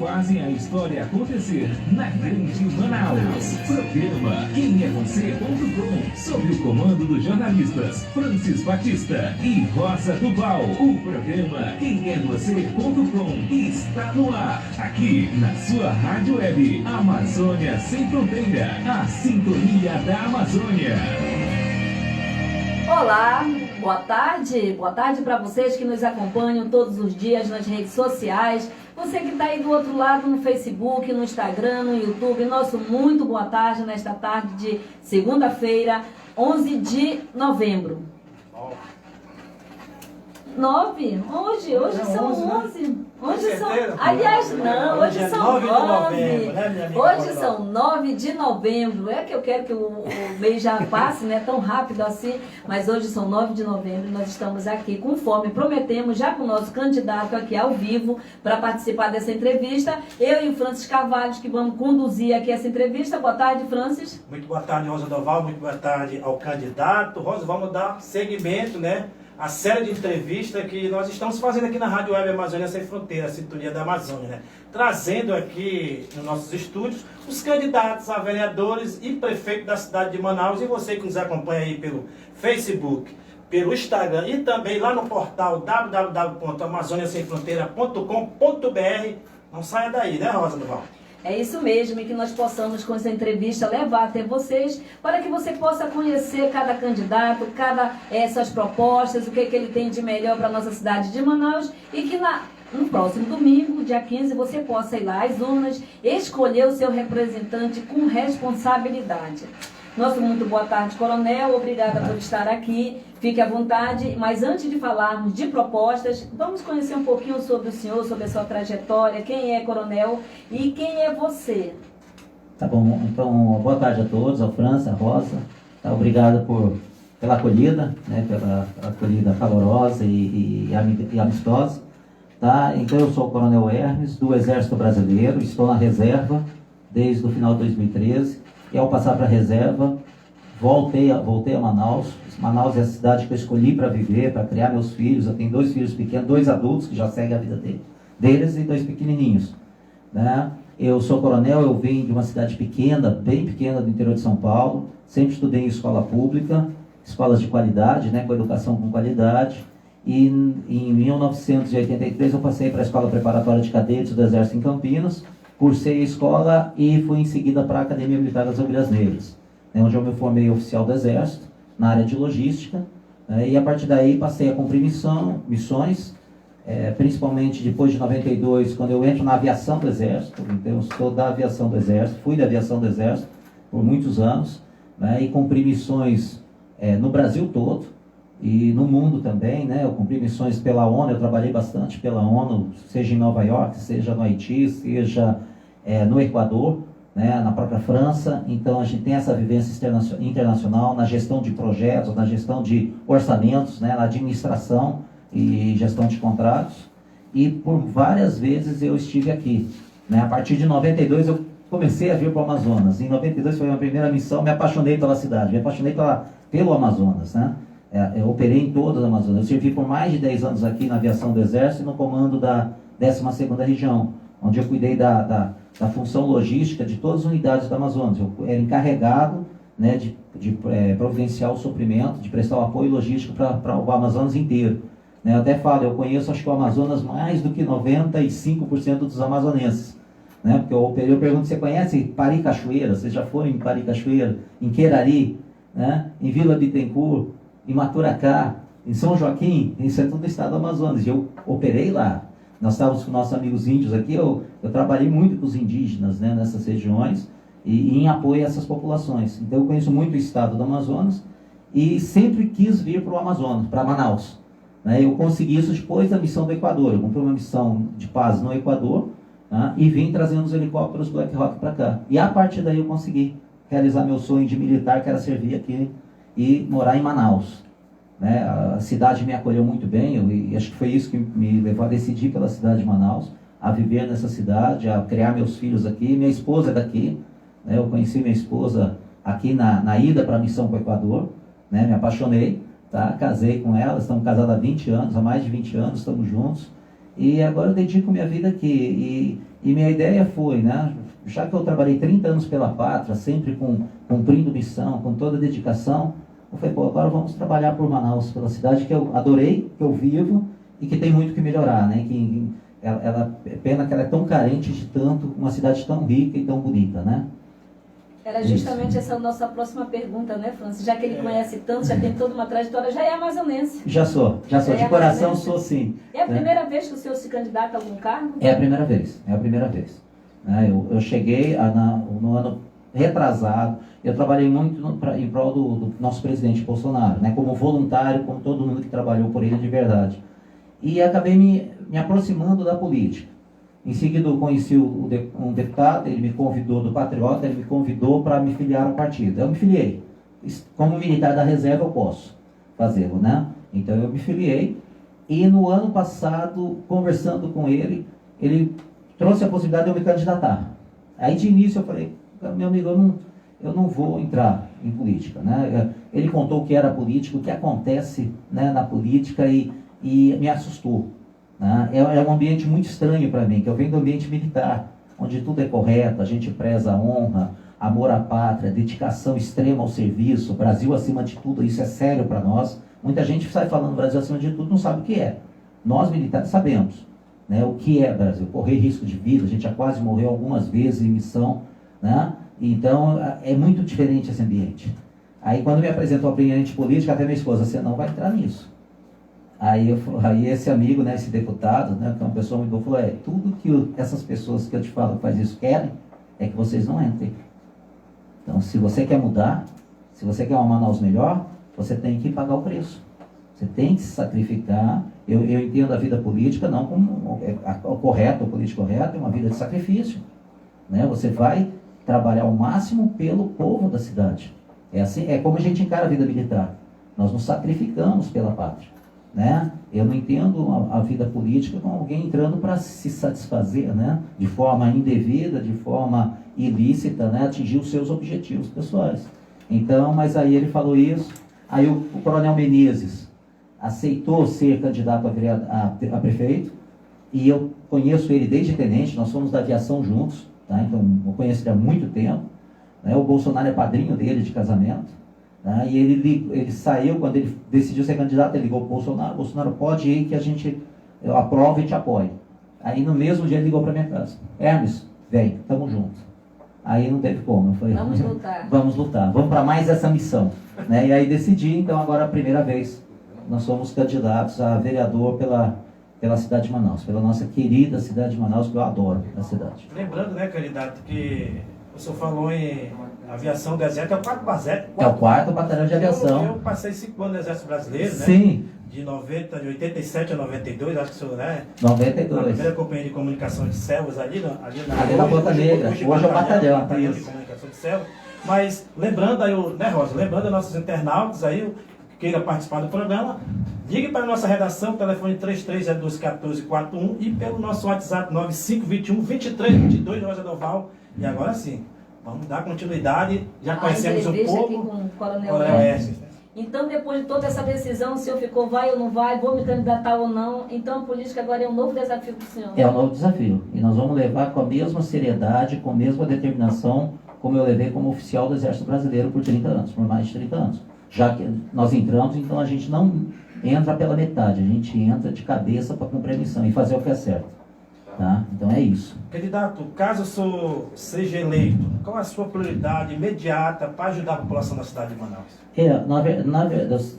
fazem a história acontecer na Grande Manaus. Programa QuemEVocê.com, sob o comando dos jornalistas Francis Batista e Rosa Duval. O programa QuemEVocê.com está no ar, aqui na sua rádio web Amazônia Sem Fronteira, a sintonia da Amazônia. Olá, boa tarde para vocês que nos acompanham todos os dias nas redes sociais, você que está aí do outro lado no Facebook, no Instagram, no YouTube, nosso muito boa tarde nesta tarde de segunda-feira, 11 de novembro. 9? Hoje são 11. Hoje são, aliás, não, hoje são 9. Hoje são 9 de novembro. É que eu quero que o mês já passe, né, tão rápido assim, mas hoje são 9 de novembro e nós estamos aqui conforme prometemos, já com o nosso candidato aqui ao vivo para participar dessa entrevista. Eu e o Francis Carvalho, que vamos conduzir aqui essa entrevista. Boa tarde, Francis. Muito boa tarde, Rosa Duval. Muito boa tarde ao candidato. Rosa, vamos dar seguimento, né? A série de entrevistas que nós estamos fazendo aqui na Rádio Web Amazônia Sem Fronteira, a sintonia da Amazônia, né? Trazendo aqui nos nossos estúdios os candidatos a vereadores e prefeito da cidade de Manaus. E você que nos acompanha aí pelo Facebook, pelo Instagram e também lá no portal www.amazoniasemfronteira.com.br. Não saia daí, né, Rosa Duval? É isso mesmo, e que nós possamos com essa entrevista levar até vocês, para que você possa conhecer cada candidato, essas propostas, o que ele tem de melhor para a nossa cidade de Manaus, e que no próximo domingo, dia 15, você possa ir lá às urnas, escolher o seu representante com responsabilidade. Nosso muito boa tarde, coronel, obrigada por estar aqui, fique à vontade, mas antes de falarmos de propostas, vamos conhecer um pouquinho sobre o senhor, sobre a sua trajetória, quem é coronel e quem é você. Tá bom, então boa tarde a todos, ao França, a Rosa, tá, obrigado pela acolhida, né, pela acolhida calorosa e amistosa, tá? Então eu sou o coronel Hermes, do Exército Brasileiro, estou na reserva desde o final de 2013, e ao passar para a reserva, voltei a Manaus. Manaus é a cidade que eu escolhi para viver, para criar meus filhos. Eu tenho 2 filhos pequenos, 2 adultos que já seguem a vida deles e 2 pequenininhos, né? Eu sou coronel, eu vim de uma cidade pequena, bem pequena do interior de São Paulo. Sempre estudei em escola pública, escolas de qualidade, né, com educação com qualidade. E em 1983 eu passei para a Escola Preparatória de Cadetes do Exército em Campinas. Cursei a escola e fui em seguida para a Academia Militar das Agulhas Negras, né, onde eu me formei oficial do Exército, na área de logística, e a partir daí passei a cumprir missões, principalmente depois de 92, quando eu entro na aviação do Exército. Então eu sou da aviação do Exército, fui da aviação do Exército por muitos anos, né, e cumpri missões no Brasil todo e no mundo também, né? Eu cumpri missões pela ONU, eu trabalhei bastante pela ONU, seja em Nova York, seja no Haiti, seja no Equador, né, na própria França. Então a gente tem essa vivência internacional na gestão de projetos, na gestão de orçamentos, né, na administração e gestão de contratos. E por várias vezes eu estive aqui, né? A partir de 92 eu comecei a vir para o Amazonas. Em 92 foi a minha primeira missão, me apaixonei pela cidade, me apaixonei pelo Amazonas, né? Eu operei em toda a Amazônia. Eu servi por mais de 10 anos aqui na aviação do Exército e no comando da 12ª Região, onde eu cuidei da função logística de todas as unidades da Amazonas. Eu era encarregado, né, de providenciar o suprimento, de prestar o apoio logístico para o Amazonas inteiro. Né, eu até falo, eu conheço acho que o Amazonas mais do que 95% dos amazonenses. Né, porque eu pergunto, você conhece Paricachoeira? Vocês já foram em Paricachoeira? Em Querari? Né, em Vila Bittencourt? Em Maturacá, em São Joaquim, isso é tudo do estado do Amazonas. Eu operei lá. Nós estávamos com nossos amigos índios aqui, eu trabalhei muito com os indígenas, né, nessas regiões e em apoio a essas populações. Então eu conheço muito o estado do Amazonas e sempre quis vir para o Amazonas, para Manaus. Né, eu consegui isso depois da missão do Equador. Eu cumpri uma missão de paz no Equador, né, e vim trazendo os helicópteros Black Hawk para cá. E a partir daí eu consegui realizar meu sonho de militar, que era servir aqui e morar em Manaus. Né? A cidade me acolheu muito bem, e acho que foi isso que me levou a decidir pela cidade de Manaus, a viver nessa cidade, a criar meus filhos aqui. Minha esposa é daqui, né? Eu conheci minha esposa aqui na ida para a missão para o Equador, né? Me apaixonei, tá? Casei com ela, estamos casados há 20 anos, há mais de 20 anos, estamos juntos, E agora eu dedico minha vida aqui. E minha ideia foi, né? Já que eu trabalhei 30 anos pela pátria, sempre cumprindo missão, com toda dedicação, eu falei, pô, agora vamos trabalhar por Manaus, pela cidade que eu adorei, que eu vivo e que tem muito que melhorar, né? Pena que ela é tão carente de tanto, uma cidade tão rica e tão bonita, né? Era justamente essa a nossa próxima pergunta, né, Francis? Já que ele conhece tanto, já tem toda uma trajetória, já é amazonense. Já sou. De coração sou sim. É a primeira vez que o senhor se candidata a algum cargo? É a primeira vez. Eu cheguei no ano retrasado, eu trabalhei muito em prol do nosso presidente Bolsonaro, né, como voluntário, como todo mundo que trabalhou por ele de verdade. E acabei me aproximando da política. Em seguida eu conheci um deputado, ele me convidou do Patriota, ele me convidou para me filiar ao partido. Eu me filiei. Como militar da reserva eu posso fazê-lo, né? Então eu me filiei e no ano passado, conversando com ele, ele trouxe a possibilidade de eu me candidatar. Aí de início eu falei, meu amigo, eu não vou entrar em política, né? Ele contou o que era política, o que acontece, né, na política e me assustou. É um ambiente muito estranho para mim, que eu venho do ambiente militar, onde tudo é correto, a gente preza a honra, amor à pátria, dedicação extrema ao serviço, Brasil acima de tudo, isso é sério para nós. Muita gente sai falando Brasil acima de tudo, não sabe o que é. Nós militares sabemos, né, o que é Brasil, correr risco de vida, a gente já quase morreu algumas vezes em missão, né? Então é muito diferente esse ambiente. Aí quando me apresentou a ambiente política, até minha esposa, você não vai entrar nisso. Aí esse amigo, né, esse deputado, né, que é uma pessoa muito boa, falou, tudo que essas pessoas que eu te falo que faz isso querem, é que vocês não entrem. Então, se você quer mudar, se você quer uma Manaus melhor, você tem que pagar o preço. Você tem que se sacrificar. Eu entendo a vida política não como o correto, o político correto, é uma vida de sacrifício. Né? Você vai trabalhar ao máximo pelo povo da cidade. É assim, é como a gente encara a vida militar. Nós nos sacrificamos pela pátria. Né? Eu não entendo a vida política como alguém entrando para se satisfazer, né? De forma indevida, de forma ilícita, né? Atingir os seus objetivos pessoais. Então, mas aí ele falou isso, aí o Coronel Menezes aceitou ser candidato a prefeito, e eu conheço ele desde tenente, nós fomos da aviação juntos, tá? Então eu conheço ele há muito tempo, né? O Bolsonaro é padrinho dele de casamento. E ele saiu, quando ele decidiu ser candidato, ele ligou para o Bolsonaro, pode ir que a gente aprova e te apoia. Aí no mesmo dia ele ligou para minha casa, Hermes, vem, tamo junto. Aí não teve como, eu falei, vamos lutar, vamos para mais essa missão. Né? E aí decidi, então agora a primeira vez, nós somos candidatos a vereador pela cidade de Manaus, pela nossa querida cidade de Manaus, que eu adoro a cidade. Lembrando, né, candidato, que o senhor falou em aviação do Exército, é o quarto Exército. É o quarto batalhão de aviação. Eu passei 5 anos no Exército Brasileiro, né? Sim. De 87 a 92, acho que o senhor, né? 92. Na primeira companhia de comunicação de Selvas, ali na Ponta Negra. Hoje é o batalhão de comunicação de Selvas. Mas lembrando aí, né, Rosa? Lembrando aos nossos internautas aí, que queira participar do programa, ligue para a nossa redação, telefone 33021441 e pelo nosso WhatsApp 9521-2322, Rosa Doval. E agora sim, vamos dar continuidade, já conhecemos o povo. Aqui com o Coronel Hermes. Então, depois de toda essa decisão, o senhor ficou vai ou não vai, vou me candidatar ou não, então a política agora é um novo desafio para o senhor. É um novo desafio, e nós vamos levar com a mesma seriedade, com a mesma determinação, como eu levei como oficial do Exército Brasileiro por 30 anos, por mais de 30 anos. Já que nós entramos, então a gente não entra pela metade, a gente entra de cabeça para cumprir a missão e fazer o que é certo. Tá? Então é isso. Candidato, caso o senhor seja eleito, qual é a sua prioridade imediata para ajudar a população da cidade de Manaus? Na verdade,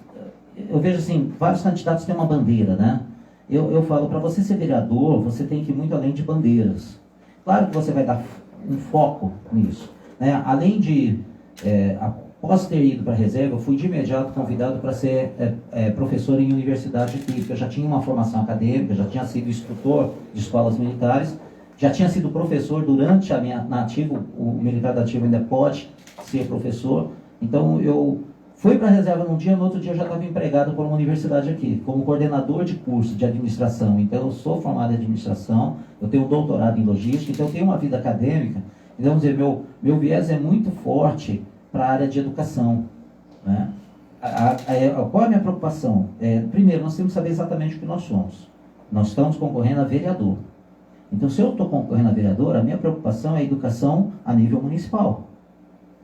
eu vejo assim, vários candidatos têm uma bandeira, né? Eu falo, para você ser vereador, você tem que ir muito além de bandeiras. Claro que você vai dar um foco nisso. Né? Além de, após ter ido para a reserva, eu fui de imediato convidado para ser professor em universidade aqui, porque eu já tinha uma formação acadêmica, já tinha sido instrutor de escolas militares, já tinha sido professor durante a minha nativa, o militar da ativa ainda pode ser professor, então eu fui para a reserva num dia, no outro dia eu já estava empregado por uma universidade aqui, como coordenador de curso de administração, então eu sou formado em administração, eu tenho um doutorado em logística, então eu tenho uma vida acadêmica, então vamos dizer, meu viés é muito forte para a área de educação. Né? Qual é a minha preocupação? Primeiro, nós temos que saber exatamente o que nós somos. Nós estamos concorrendo a vereador. Então, se eu estou concorrendo a vereador, a minha preocupação é a educação a nível municipal,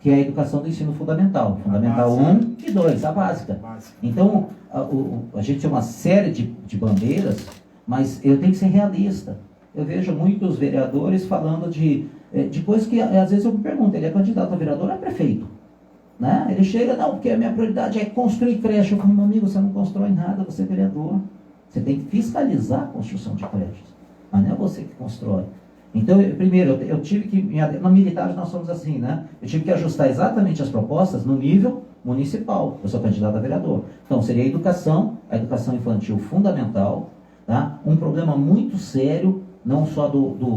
que é a educação do ensino fundamental. Fundamental 1 e 2, a básica. Então, a gente tem uma série de bandeiras, mas eu tenho que ser realista. Eu vejo muitos vereadores falando de coisas que, às vezes, eu me pergunto, ele é candidato a vereador ou é prefeito? Né? Ele chega, não, porque a minha prioridade é construir creche. Eu falo, meu amigo, você não constrói nada, você é vereador. Você tem que fiscalizar a construção de creches, mas não é você que constrói. Então, primeiro, eu tive que, na militagem nós somos assim, né? Eu tive que ajustar exatamente as propostas no nível municipal. Eu sou candidato a vereador. Então, seria a educação infantil fundamental, tá? Um problema muito sério, não só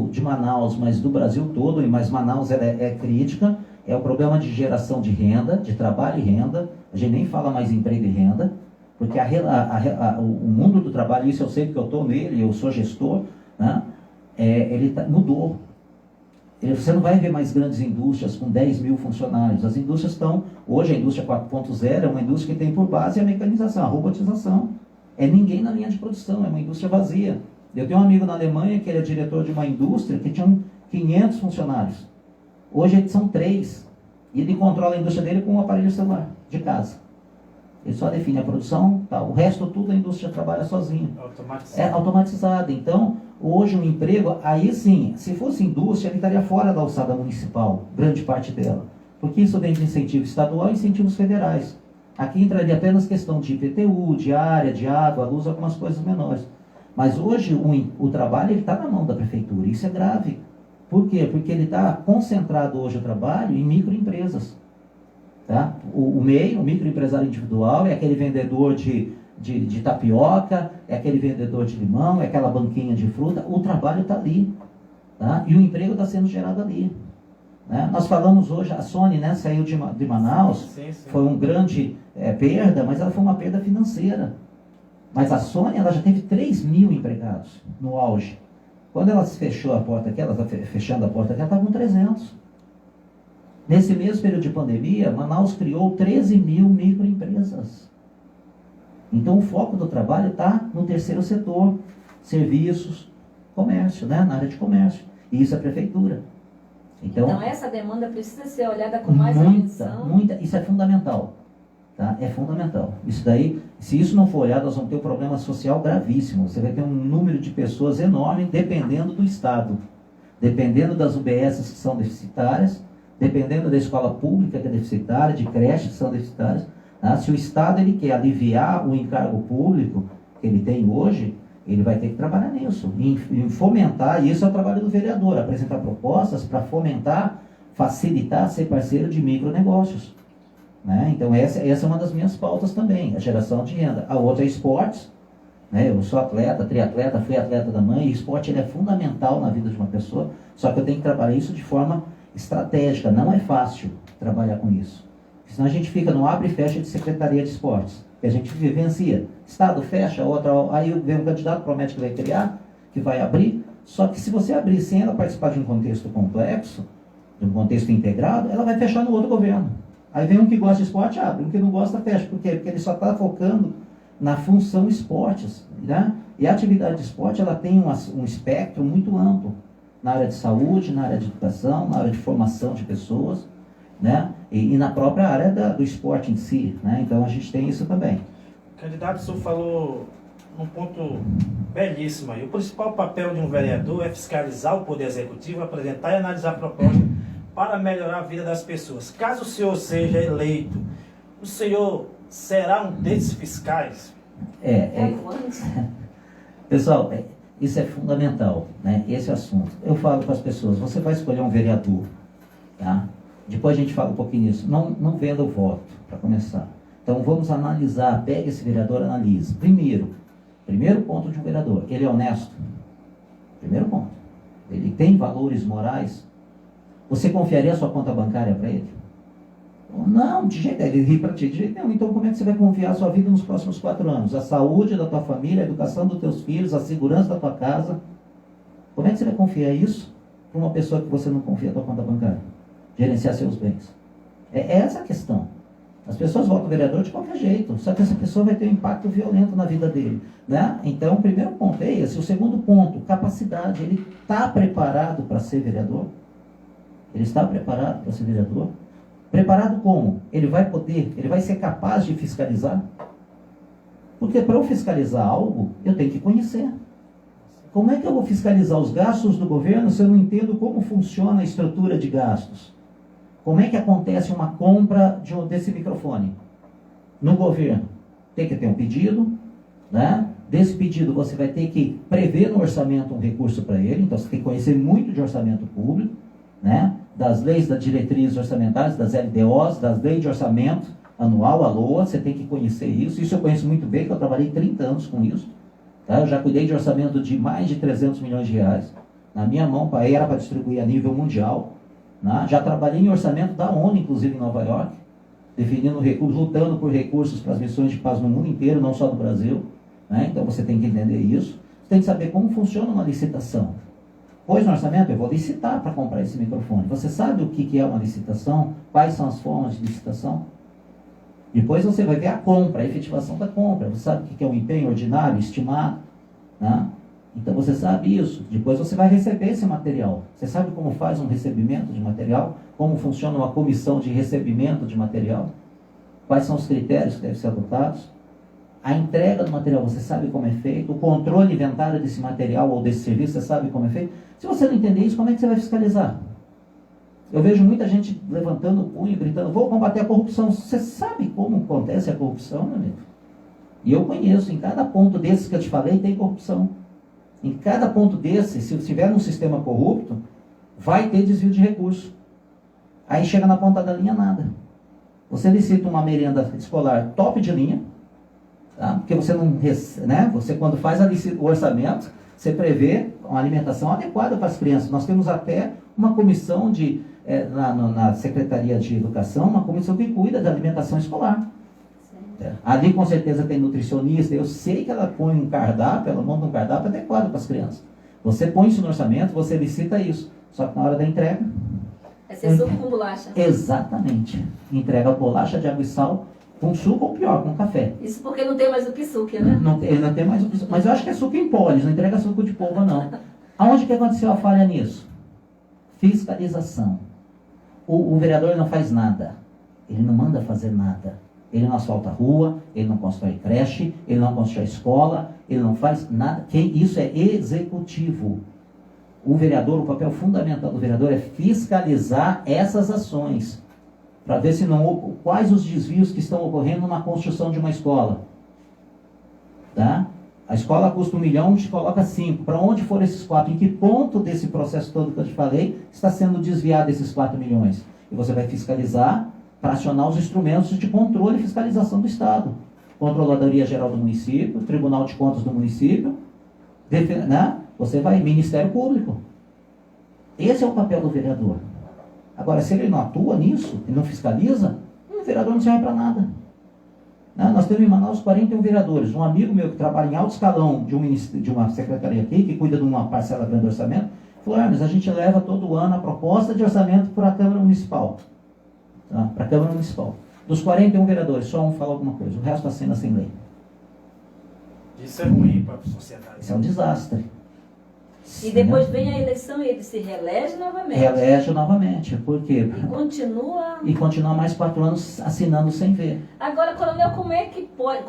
de Manaus, mas do Brasil todo, mas Manaus é crítica, é o problema de geração de renda, de trabalho e renda. A gente nem fala mais em emprego e renda, porque o mundo do trabalho, isso eu sei porque eu estou nele, eu sou gestor, né? Mudou. Você não vai ver mais grandes indústrias com 10 mil funcionários. As indústrias estão... Hoje a indústria 4.0 é uma indústria que tem por base a mecanização, a robotização. É ninguém na linha de produção, é uma indústria vazia. Eu tenho um amigo na Alemanha que ele é diretor de uma indústria que tinha 500 funcionários. Hoje eles são 3. E ele controla a indústria dele com um aparelho celular, de casa. Ele só define a produção, tá? O resto tudo a indústria trabalha sozinha. É automatizada. Então, hoje um emprego, aí sim, se fosse indústria, ele estaria fora da alçada municipal, grande parte dela. Porque isso vem de incentivo estadual e incentivos federais. Aqui entraria apenas questão de IPTU, de área, de água, luz, algumas coisas menores. Mas hoje o trabalho está na mão da prefeitura, isso é grave. Por quê? Porque ele está concentrado hoje o trabalho em microempresas. Tá? O MEI, o microempresário individual, é aquele vendedor de tapioca, é aquele vendedor de limão, é aquela banquinha de fruta. O trabalho está ali. Tá? E o emprego está sendo gerado ali. Né? Nós falamos hoje, a Sony, né, saiu de Manaus, sim. Foi uma grande perda, mas ela foi uma perda financeira. Mas a Sony, ela já teve 3 mil empregados no auge. Quando ela fechou a porta aqui, ela está fechando a porta aqui, ela está com 300. Nesse mesmo período de pandemia, Manaus criou 13 mil microempresas. Então o foco do trabalho está no terceiro setor, serviços, comércio, né? Na área de comércio. E isso é prefeitura. Então essa demanda precisa ser olhada com mais atenção. Isso é fundamental. Tá? É fundamental. Isso daí, se isso não for olhado, nós vamos ter um problema social gravíssimo. Você vai ter um número de pessoas enorme dependendo do Estado. Dependendo das UBS que são deficitárias, dependendo da escola pública que é deficitária, de creches que são deficitárias. Tá? Se o Estado ele quer aliviar o encargo público que ele tem hoje, ele vai ter que trabalhar nisso, em fomentar, e isso é o trabalho do vereador, apresentar propostas para fomentar, facilitar, ser parceiro de micronegócios. Né? Então essa é uma das minhas pautas também, a geração de renda. A outra é esportes. Né? Eu sou atleta, triatleta, fui atleta da mãe, e o esporte ele é fundamental na vida de uma pessoa, só que eu tenho que trabalhar isso de forma estratégica, não é fácil trabalhar com isso. Senão a gente fica no abre e fecha de Secretaria de Esportes, que a gente vivencia. Estado fecha, aí vem um candidato, promete que vai criar, que vai abrir, só que se você abrir sem ela participar de um contexto complexo, de um contexto integrado, ela vai fechar no outro governo. Aí vem um que gosta de esporte, abre, um que não gosta, fecha. Por quê? Porque ele só está focando na função esportes. Né? E a atividade de esporte ela tem um espectro muito amplo. Na área de saúde, na área de educação, na área de formação de pessoas, né? E na própria área do esporte em si. Né? Então a gente tem isso também. O candidato, o senhor falou um ponto belíssimo aí. O principal papel de um vereador é fiscalizar o Poder Executivo, apresentar e analisar propostas para melhorar a vida das pessoas. Caso o senhor seja eleito, o senhor será um desses fiscais? Pessoal, isso é fundamental, né? Esse assunto. Eu falo para as pessoas, você vai escolher um vereador, tá? Depois a gente fala um pouquinho nisso. Não venda o voto, para começar. Então vamos analisar, pega esse vereador, analisa. Primeiro ponto de um vereador, ele é honesto. Primeiro ponto. Ele tem valores morais. Você confiaria a sua conta bancária para ele? Não, de jeito nenhum. Ele ri para ti, de jeito nenhum. Então como é que você vai confiar a sua vida nos próximos 4 anos? A saúde da tua família, a educação dos teus filhos, a segurança da tua casa. Como é que você vai confiar isso para uma pessoa que você não confia a tua conta bancária? Gerenciar seus bens. É essa a questão. As pessoas votam vereador de qualquer jeito, só que essa pessoa vai ter um impacto violento na vida dele, né? Então, o primeiro ponto é esse. O segundo ponto, capacidade. Ele está preparado para ser vereador? Ele está preparado para ser vereador? Preparado como? Ele vai ser capaz de fiscalizar? Porque para eu fiscalizar algo, eu tenho que conhecer. Como é que eu vou fiscalizar os gastos do governo se eu não entendo como funciona a estrutura de gastos? Como é que acontece uma compra desse microfone? No governo, tem que ter um pedido, né? Desse pedido você vai ter que prever no orçamento um recurso para ele, então você tem que conhecer muito de orçamento público, né? Das leis, das diretrizes orçamentárias, das LDOs, das leis de orçamento anual, a LOA, você tem que conhecer isso. Isso eu conheço muito bem, que eu trabalhei 30 anos com isso. Tá? Eu já cuidei de orçamento de mais de 300 milhões de reais. Na minha mão, era para distribuir a nível mundial. Né? Já trabalhei em orçamento da ONU, inclusive em Nova York, definindo recursos, lutando por recursos para as missões de paz no mundo inteiro, não só no Brasil. Né? Então você tem que entender isso. Você tem que saber como funciona uma licitação. Pois no orçamento eu vou licitar para comprar esse microfone. Você sabe o que é uma licitação? Quais são as formas de licitação? Depois você vai ver a compra, a efetivação da compra. Você sabe o que é um empenho ordinário, estimado. Né? Então você sabe isso. Depois você vai receber esse material. Você sabe como faz um recebimento de material? Como funciona uma comissão de recebimento de material? Quais são os critérios que devem ser adotados? A entrega do material, você sabe como é feito? O controle inventário desse material ou desse serviço, você sabe como é feito? Se você não entender isso, como é que você vai fiscalizar? Eu vejo muita gente levantando o punho, gritando, vou combater a corrupção. Você sabe como acontece a corrupção, meu amigo? E eu conheço, em cada ponto desses que eu te falei, tem corrupção. Em cada ponto desse, se estiver num sistema corrupto, vai ter desvio de recurso. Aí chega na ponta da linha, nada. Você licita uma merenda escolar top de linha, tá? Porque você não, né? Você quando faz o orçamento, você prevê uma alimentação adequada para as crianças. Nós temos até uma comissão na Secretaria de Educação, uma comissão que cuida da alimentação escolar. Ali com certeza tem nutricionista, eu sei que ela põe um cardápio, ela monta um cardápio adequado para as crianças. Você põe isso no orçamento, você licita isso. Só que na hora da entrega... É ser suco com bolacha. Exatamente. Entrega bolacha de água e sal com suco ou pior, com café. Isso porque não tem mais o que né? Ele não tem mais o que. Mas eu acho que é suco em pó, eles não entrega suco de polpa, não. Aonde que aconteceu a falha nisso? Fiscalização. O vereador não faz nada. Ele não manda fazer nada. Ele não asfalta a rua, ele não constrói creche, ele não constrói escola, ele não faz nada. Isso é executivo. O vereador, o papel fundamental do vereador é fiscalizar essas ações. Para ver se não, quais os desvios que estão ocorrendo na construção de uma escola. Tá? A escola custa 1 milhão, te coloca 5. Para onde foram esses 4? Em que ponto desse processo todo que eu te falei está sendo desviado esses 4 milhões? E você vai fiscalizar para acionar os instrumentos de controle e fiscalização do Estado. Controladoria Geral do Município, Tribunal de Contas do Município, né? Você vai, Ministério Público. Esse é o papel do vereador. Agora, se ele não atua nisso, e não fiscaliza, o vereador não serve para nada. Né? Nós temos em Manaus 41 vereadores. Um amigo meu que trabalha em alto escalão de uma secretaria aqui, que cuida de uma parcela grande do orçamento, falou, mas a gente leva todo ano a proposta de orçamento para a Câmara Municipal. Tá? Para a Câmara Municipal. Dos 41 vereadores, só um fala alguma coisa. O resto assina sem lei. Isso é ruim para a sociedade. Isso é um desastre. E depois vem a eleição e ele se reelege novamente. Reelege novamente. Por quê? E continua... E continua mais 4 anos assinando sem ver. Agora, coronel, como é que pode,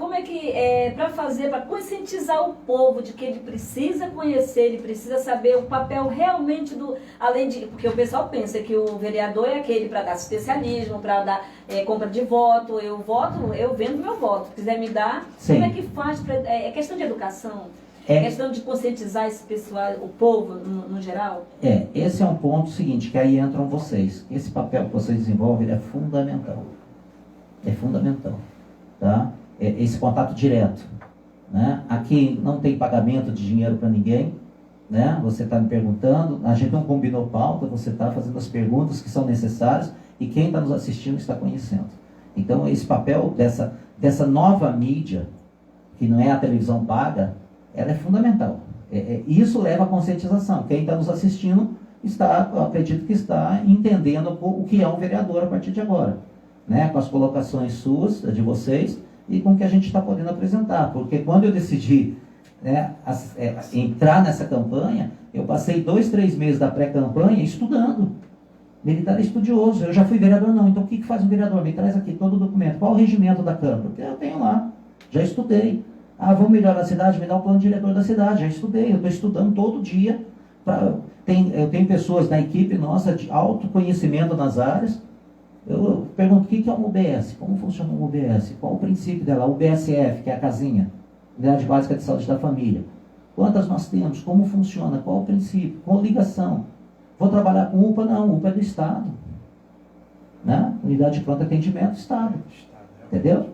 para conscientizar o povo de que ele precisa conhecer, ele precisa saber o papel realmente porque o pessoal pensa que o vereador é aquele para dar especialismo, para dar compra de voto, eu vendo meu voto, se quiser me dar, Sim. Como é que faz? É questão de educação? É questão de conscientizar esse pessoal, o povo no geral? Esse é um ponto seguinte, que aí entram vocês. Esse papel que vocês desenvolvem é fundamental. É fundamental. Tá? Esse contato direto. Né? Aqui não tem pagamento de dinheiro para ninguém. Né? Você está me perguntando, a gente não combinou pauta, você está fazendo as perguntas que são necessárias e quem está nos assistindo está conhecendo. Então, esse papel dessa nova mídia, que não é a televisão paga, ela é fundamental. Isso leva à conscientização. Quem está nos assistindo, eu acredito que está entendendo o que é um vereador a partir de agora. né, com as colocações suas, de vocês, e com o que a gente está podendo apresentar. Porque quando eu decidi, né, entrar nessa campanha, eu passei 2, 3 meses da pré-campanha estudando. Militar é estudioso, eu já fui vereador não, então o que faz um vereador? Me traz aqui todo o documento, qual o regimento da Câmara? Porque eu tenho lá, já estudei. Ah, vamos melhorar a cidade, me dá o plano diretor da cidade, já estudei, eu estou estudando todo dia. Eu tenho pessoas na equipe nossa de alto conhecimento nas áreas. Eu pergunto, o que é uma UBS? Como funciona uma UBS? Qual o princípio dela? O UBSF, que é a casinha, Unidade Básica de Saúde da Família. Quantas nós temos? Como funciona? Qual o princípio? Qual a ligação? Vou trabalhar com UPA? Não, UPA é do Estado. Né? Unidade de Pronto Atendimento, Estado. Entendeu?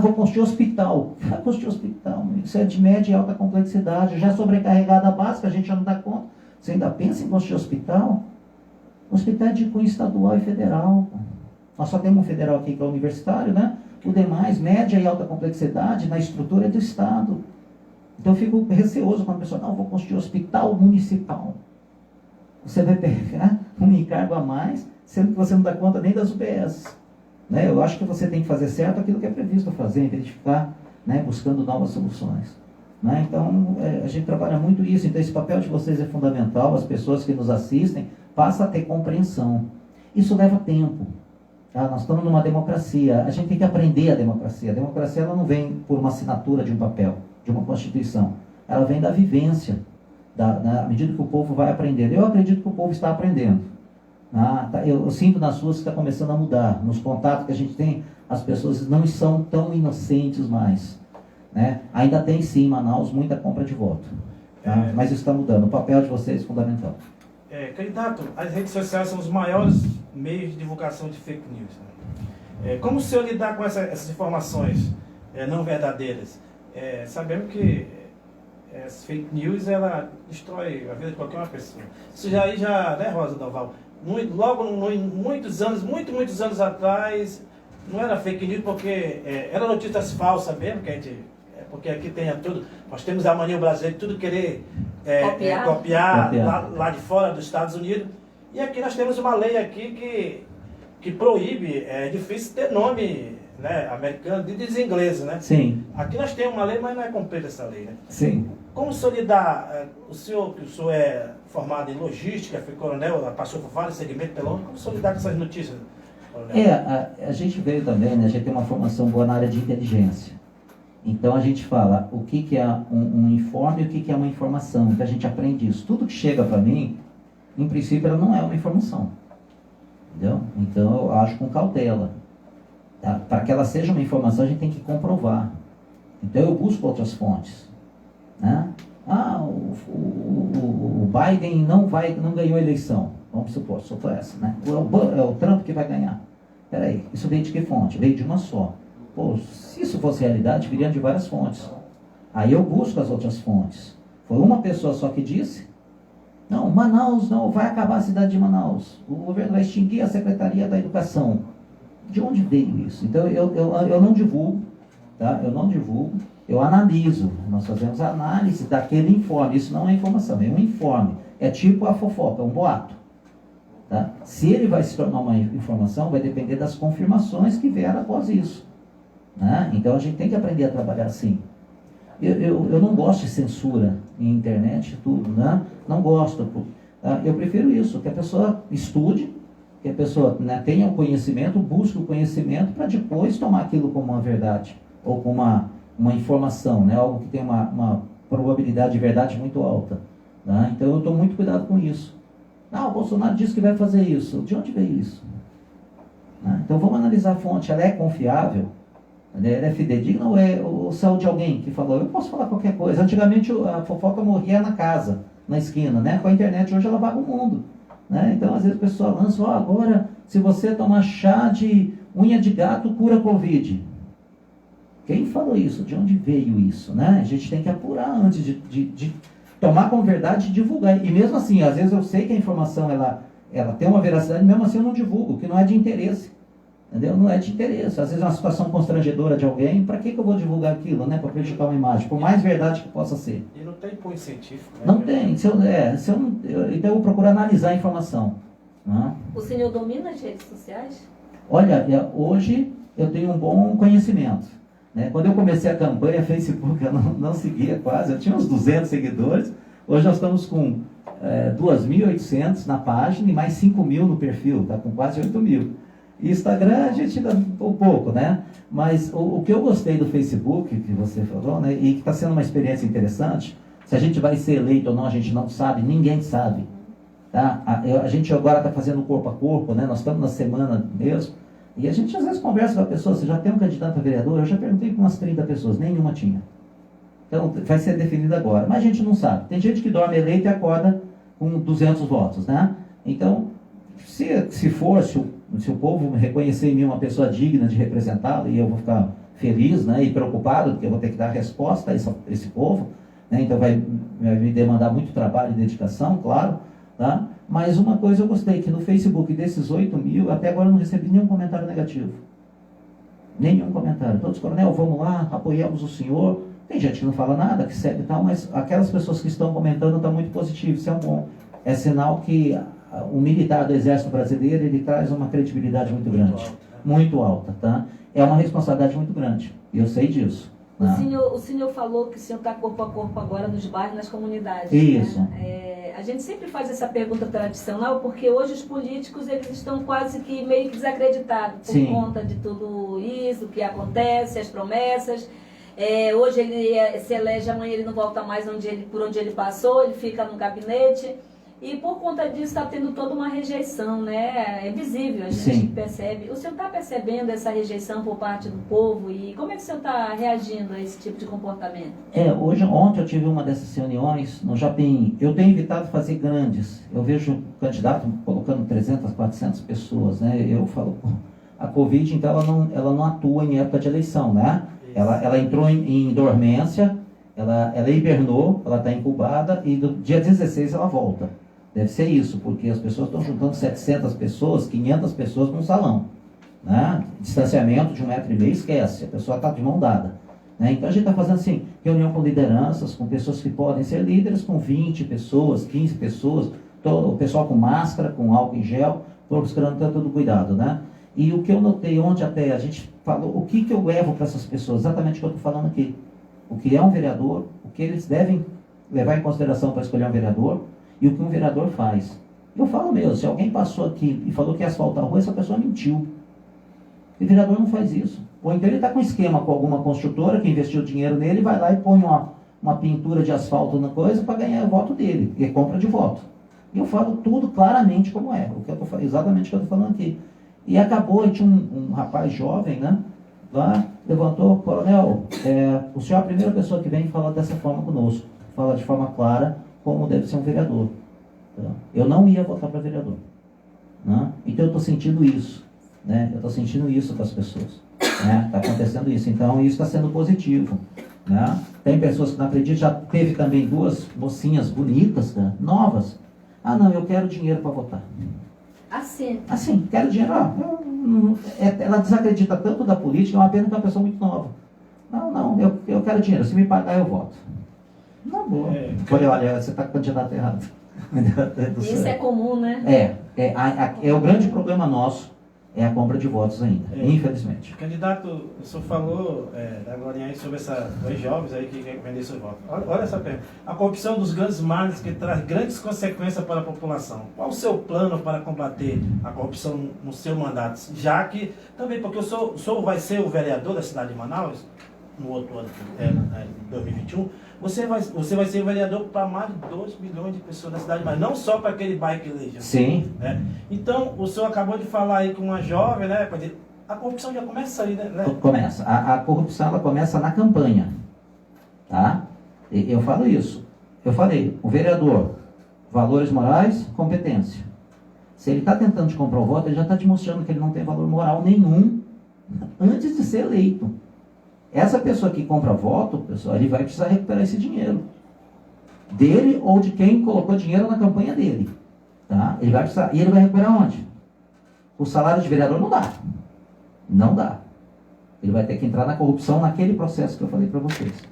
Vou construir hospital. Vai construir hospital. Isso é de média e alta complexidade. Já é sobrecarregada básica, a gente já não dá conta. Você ainda pensa em construir hospital? O hospital é de cunho estadual e federal. Nós só temos um federal aqui que é o universitário, né? O demais, média e alta complexidade, na estrutura é do Estado. Então eu fico receoso quando a pessoa, não, vou construir hospital municipal. Você vai pegar um encargo a mais, sendo que você não dá conta nem das UBS. Né? Eu acho que você tem que fazer certo aquilo que é previsto fazer, identificar, né, buscando novas soluções. Né? Então, a gente trabalha muito isso. Então, esse papel de vocês é fundamental. As pessoas que nos assistem passam a ter compreensão. Isso leva tempo. Tá? Nós estamos numa democracia. A gente tem que aprender a democracia. A democracia ela não vem por uma assinatura de um papel, de uma Constituição. Ela vem da vivência, à medida que o povo vai aprendendo. Eu acredito que o povo está aprendendo. Eu sinto nas ruas que está começando a mudar. Nos contatos que a gente tem, as pessoas não são tão inocentes mais. Né? Ainda tem sim em Manaus muita compra de voto. Tá? Mas isso está mudando. O papel de vocês é fundamental. Candidato, as redes sociais são os maiores meios de divulgação de fake news. Né? Como o senhor lidar com essas informações não verdadeiras? Sabemos que as fake news ela destrói a vida de qualquer uma pessoa. Isso já, né, Rosa Doval? Muitos anos atrás, não era fake news porque era notícias falsas mesmo, porque aqui tem tudo. Nós temos a mania brasileira de tudo querer copiar lá de fora dos Estados Unidos. E aqui nós temos uma lei aqui que proíbe, é difícil ter nome, né, americano, diz inglês, né? Sim. Aqui nós temos uma lei, mas não é completa essa lei, né? Sim. Como o senhor lidar, o senhor é formado em logística, foi coronel, passou por vários segmentos pelo ano, como o senhor lidar com essas notícias, coronel? A gente veio também, né, a gente tem uma formação boa na área de inteligência. Então a gente fala o que é um informe e o que é uma informação, que a gente aprende isso. Tudo que chega para mim, em princípio, ela não é uma informação. Entendeu? Então eu acho com cautela. Tá? Para que ela seja uma informação, a gente tem que comprovar. Então eu busco outras fontes. Né? O Biden não ganhou a eleição. Vamos supor, soltou essa. Né? É o Trump que vai ganhar. Peraí, isso veio de que fonte? Veio de uma só. Pô, se isso fosse realidade, viria de várias fontes. Aí eu busco as outras fontes. Foi uma pessoa só que disse? Não, Manaus não, vai acabar a cidade de Manaus. O governo vai extinguir a Secretaria da Educação. De onde veio isso? Então eu não divulgo, tá? Eu não divulgo, eu analiso. Nós fazemos a análise daquele informe. Isso não é informação, é um informe. É tipo a fofoca, é um boato. Tá? Se ele vai se tornar uma informação, vai depender das confirmações que vieram após isso. Né? Então a gente tem que aprender a trabalhar assim. Eu não gosto de censura em internet, tudo, né? Não gosto. Eu prefiro isso, que a pessoa estude, que a pessoa, né, tenha o conhecimento, busque o conhecimento para depois tomar aquilo como uma verdade, ou como uma informação, né? Algo que tem uma probabilidade de verdade muito alta. Né? Então eu estou muito cuidado com isso. O Bolsonaro disse que vai fazer isso. De onde veio isso? Né? Então vamos analisar a fonte. Ela é confiável? Ela é fidedigna ou saiu de alguém que falou? Eu posso falar qualquer coisa. Antigamente a fofoca morria na casa, na esquina. Né? Com a internet hoje ela vaga o mundo. Né? Então às vezes a pessoa lança, agora se você tomar chá de unha de gato cura Covid. Quem falou isso? De onde veio isso? Né? A gente tem que apurar antes de tomar como verdade e divulgar. E mesmo assim, às vezes eu sei que a informação ela tem uma veracidade, mesmo assim eu não divulgo, que não é de interesse. Entendeu? Não é de interesse. Às vezes é uma situação constrangedora de alguém, para que eu vou divulgar aquilo, né? Para prejudicar uma imagem, por mais verdade que possa ser. E não tem cunho científico, né? Não tem. Então eu vou procurar analisar a informação. Né? O senhor domina as redes sociais? Olha, hoje eu tenho um bom conhecimento. Né? Quando eu comecei a campanha, Facebook eu não seguia quase, eu tinha uns 200 seguidores. Hoje nós estamos com 2.800 na página e mais 5.000 no perfil, está com quase 8.000. E Instagram a gente dá um pouco, né? Mas o que eu gostei do Facebook, que você falou, né? E que está sendo uma experiência interessante, se a gente vai ser eleito ou não, a gente não sabe, ninguém sabe. Tá? A gente agora está fazendo corpo a corpo, né? Nós estamos na semana mesmo, e a gente às vezes conversa com a pessoa, você já tem um candidato a vereador? Eu já perguntei para umas 30 pessoas, nenhuma tinha. Então vai ser definido agora, mas a gente não sabe. Tem gente que dorme eleito e acorda com 200 votos, né? Então, se o povo reconhecer em mim uma pessoa digna de representá-lo, e eu vou ficar feliz, né, e preocupado, porque eu vou ter que dar resposta a esse povo, né, então vai me demandar muito trabalho e dedicação, claro, tá? Mas uma coisa eu gostei, que no Facebook desses 8.000, até agora eu não recebi nenhum comentário negativo. Nenhum comentário. Todos, coronel, vamos lá, apoiamos o senhor. Tem gente que não fala nada, que segue e tal, mas aquelas pessoas que estão comentando estão muito positivas, isso é bom. É sinal que o militar do Exército Brasileiro, ele traz uma credibilidade muito grande. Muito alta, tá? É uma responsabilidade muito grande, e eu sei disso. Tá? O senhor falou que o senhor está corpo a corpo agora nos bairros, nas comunidades. Isso. Né? A gente sempre faz essa pergunta tradicional, porque hoje os políticos eles estão quase que meio que desacreditados por Sim. conta de tudo isso, o que acontece, as promessas. Hoje ele se elege, amanhã ele não volta mais por onde ele passou, ele fica no gabinete. E por conta disso está tendo toda uma rejeição, né? É visível, a gente Sim. percebe. O senhor está percebendo essa rejeição por parte do povo? E como é que o senhor está reagindo a esse tipo de comportamento? Ontem eu tive uma dessas reuniões no Japim. Eu tenho evitado fazer grandes. Eu vejo o candidato colocando 300, 400 pessoas, né? Eu falo, a Covid, então, ela não atua em época de eleição, né? Ela entrou em dormência, ela hibernou, ela está incubada e do dia 16 ela volta. Deve ser isso, porque as pessoas estão juntando 700 pessoas, 500 pessoas num salão. Né? Distanciamento de 1,5 metro, esquece, a pessoa está de mão dada. Né? Então a gente está fazendo assim, reunião com lideranças, com pessoas que podem ser líderes, com 20 pessoas, 15 pessoas, o pessoal com máscara, com álcool em gel, buscando todo cuidado. Né? E o que eu notei ontem até, a gente falou, o que eu levo para essas pessoas, exatamente o que eu estou falando aqui. O que é um vereador, o que eles devem levar em consideração para escolher um vereador, e o que um vereador faz. Eu falo mesmo, se alguém passou aqui e falou que ia asfaltar a rua, essa pessoa mentiu. E o vereador não faz isso. Ou então ele está com esquema com alguma construtora que investiu dinheiro nele, vai lá e põe uma pintura de asfalto na coisa para ganhar o voto dele, e compra de voto. E eu falo tudo claramente como é, exatamente o que eu estou falando aqui. E acabou, e tinha um rapaz jovem, né, lá, levantou, coronel, o senhor é a primeira pessoa que vem falar dessa forma conosco, fala de forma clara como deve ser um vereador. Eu não ia votar para vereador. Né? Então eu estou sentindo isso. Né? Eu estou sentindo isso com as pessoas. Está acontecendo isso. Então isso está sendo positivo. Né? Tem pessoas que não acreditam. Já teve também 2 mocinhas bonitas, né? Novas. Ah, não, eu quero dinheiro para votar. Assim, quero dinheiro. Ela desacredita tanto da política, é uma pena que é uma pessoa muito nova. Não, eu quero dinheiro. Se me pagar, eu voto. Não, boa. Falei, olha, você está com o candidato errado. Isso é comum, né? É o grande problema nosso, é a compra de votos ainda, infelizmente. Candidato, o senhor falou agora aí sobre esses 2 jovens aí que querem vender seu voto. Olha essa pergunta. A corrupção dos grandes males que traz grandes consequências para a população. Qual o seu plano para combater a corrupção no seu mandato? Já que, também, porque o senhor vai ser o vereador da cidade de Manaus, no outro ano, 2021, você vai ser vereador para mais de 2 milhões de pessoas na cidade, mas não só para aquele bairro que elegeu. Sim. Né? Então, o senhor acabou de falar aí com uma jovem, né? A corrupção já começa aí, né? Começa. A corrupção, ela começa na campanha. Tá? Eu falo isso. Eu falei, o vereador, valores morais, competência. Se ele está tentando te comprar o voto, ele já está te mostrando que ele não tem valor moral nenhum antes de ser eleito. Essa pessoa que compra voto, pessoal, ele vai precisar recuperar esse dinheiro. Dele ou de quem colocou dinheiro na campanha dele. Tá? Ele vai precisar. E ele vai recuperar onde? O salário de vereador não dá. Não dá. Ele vai ter que entrar na corrupção naquele processo que eu falei para vocês.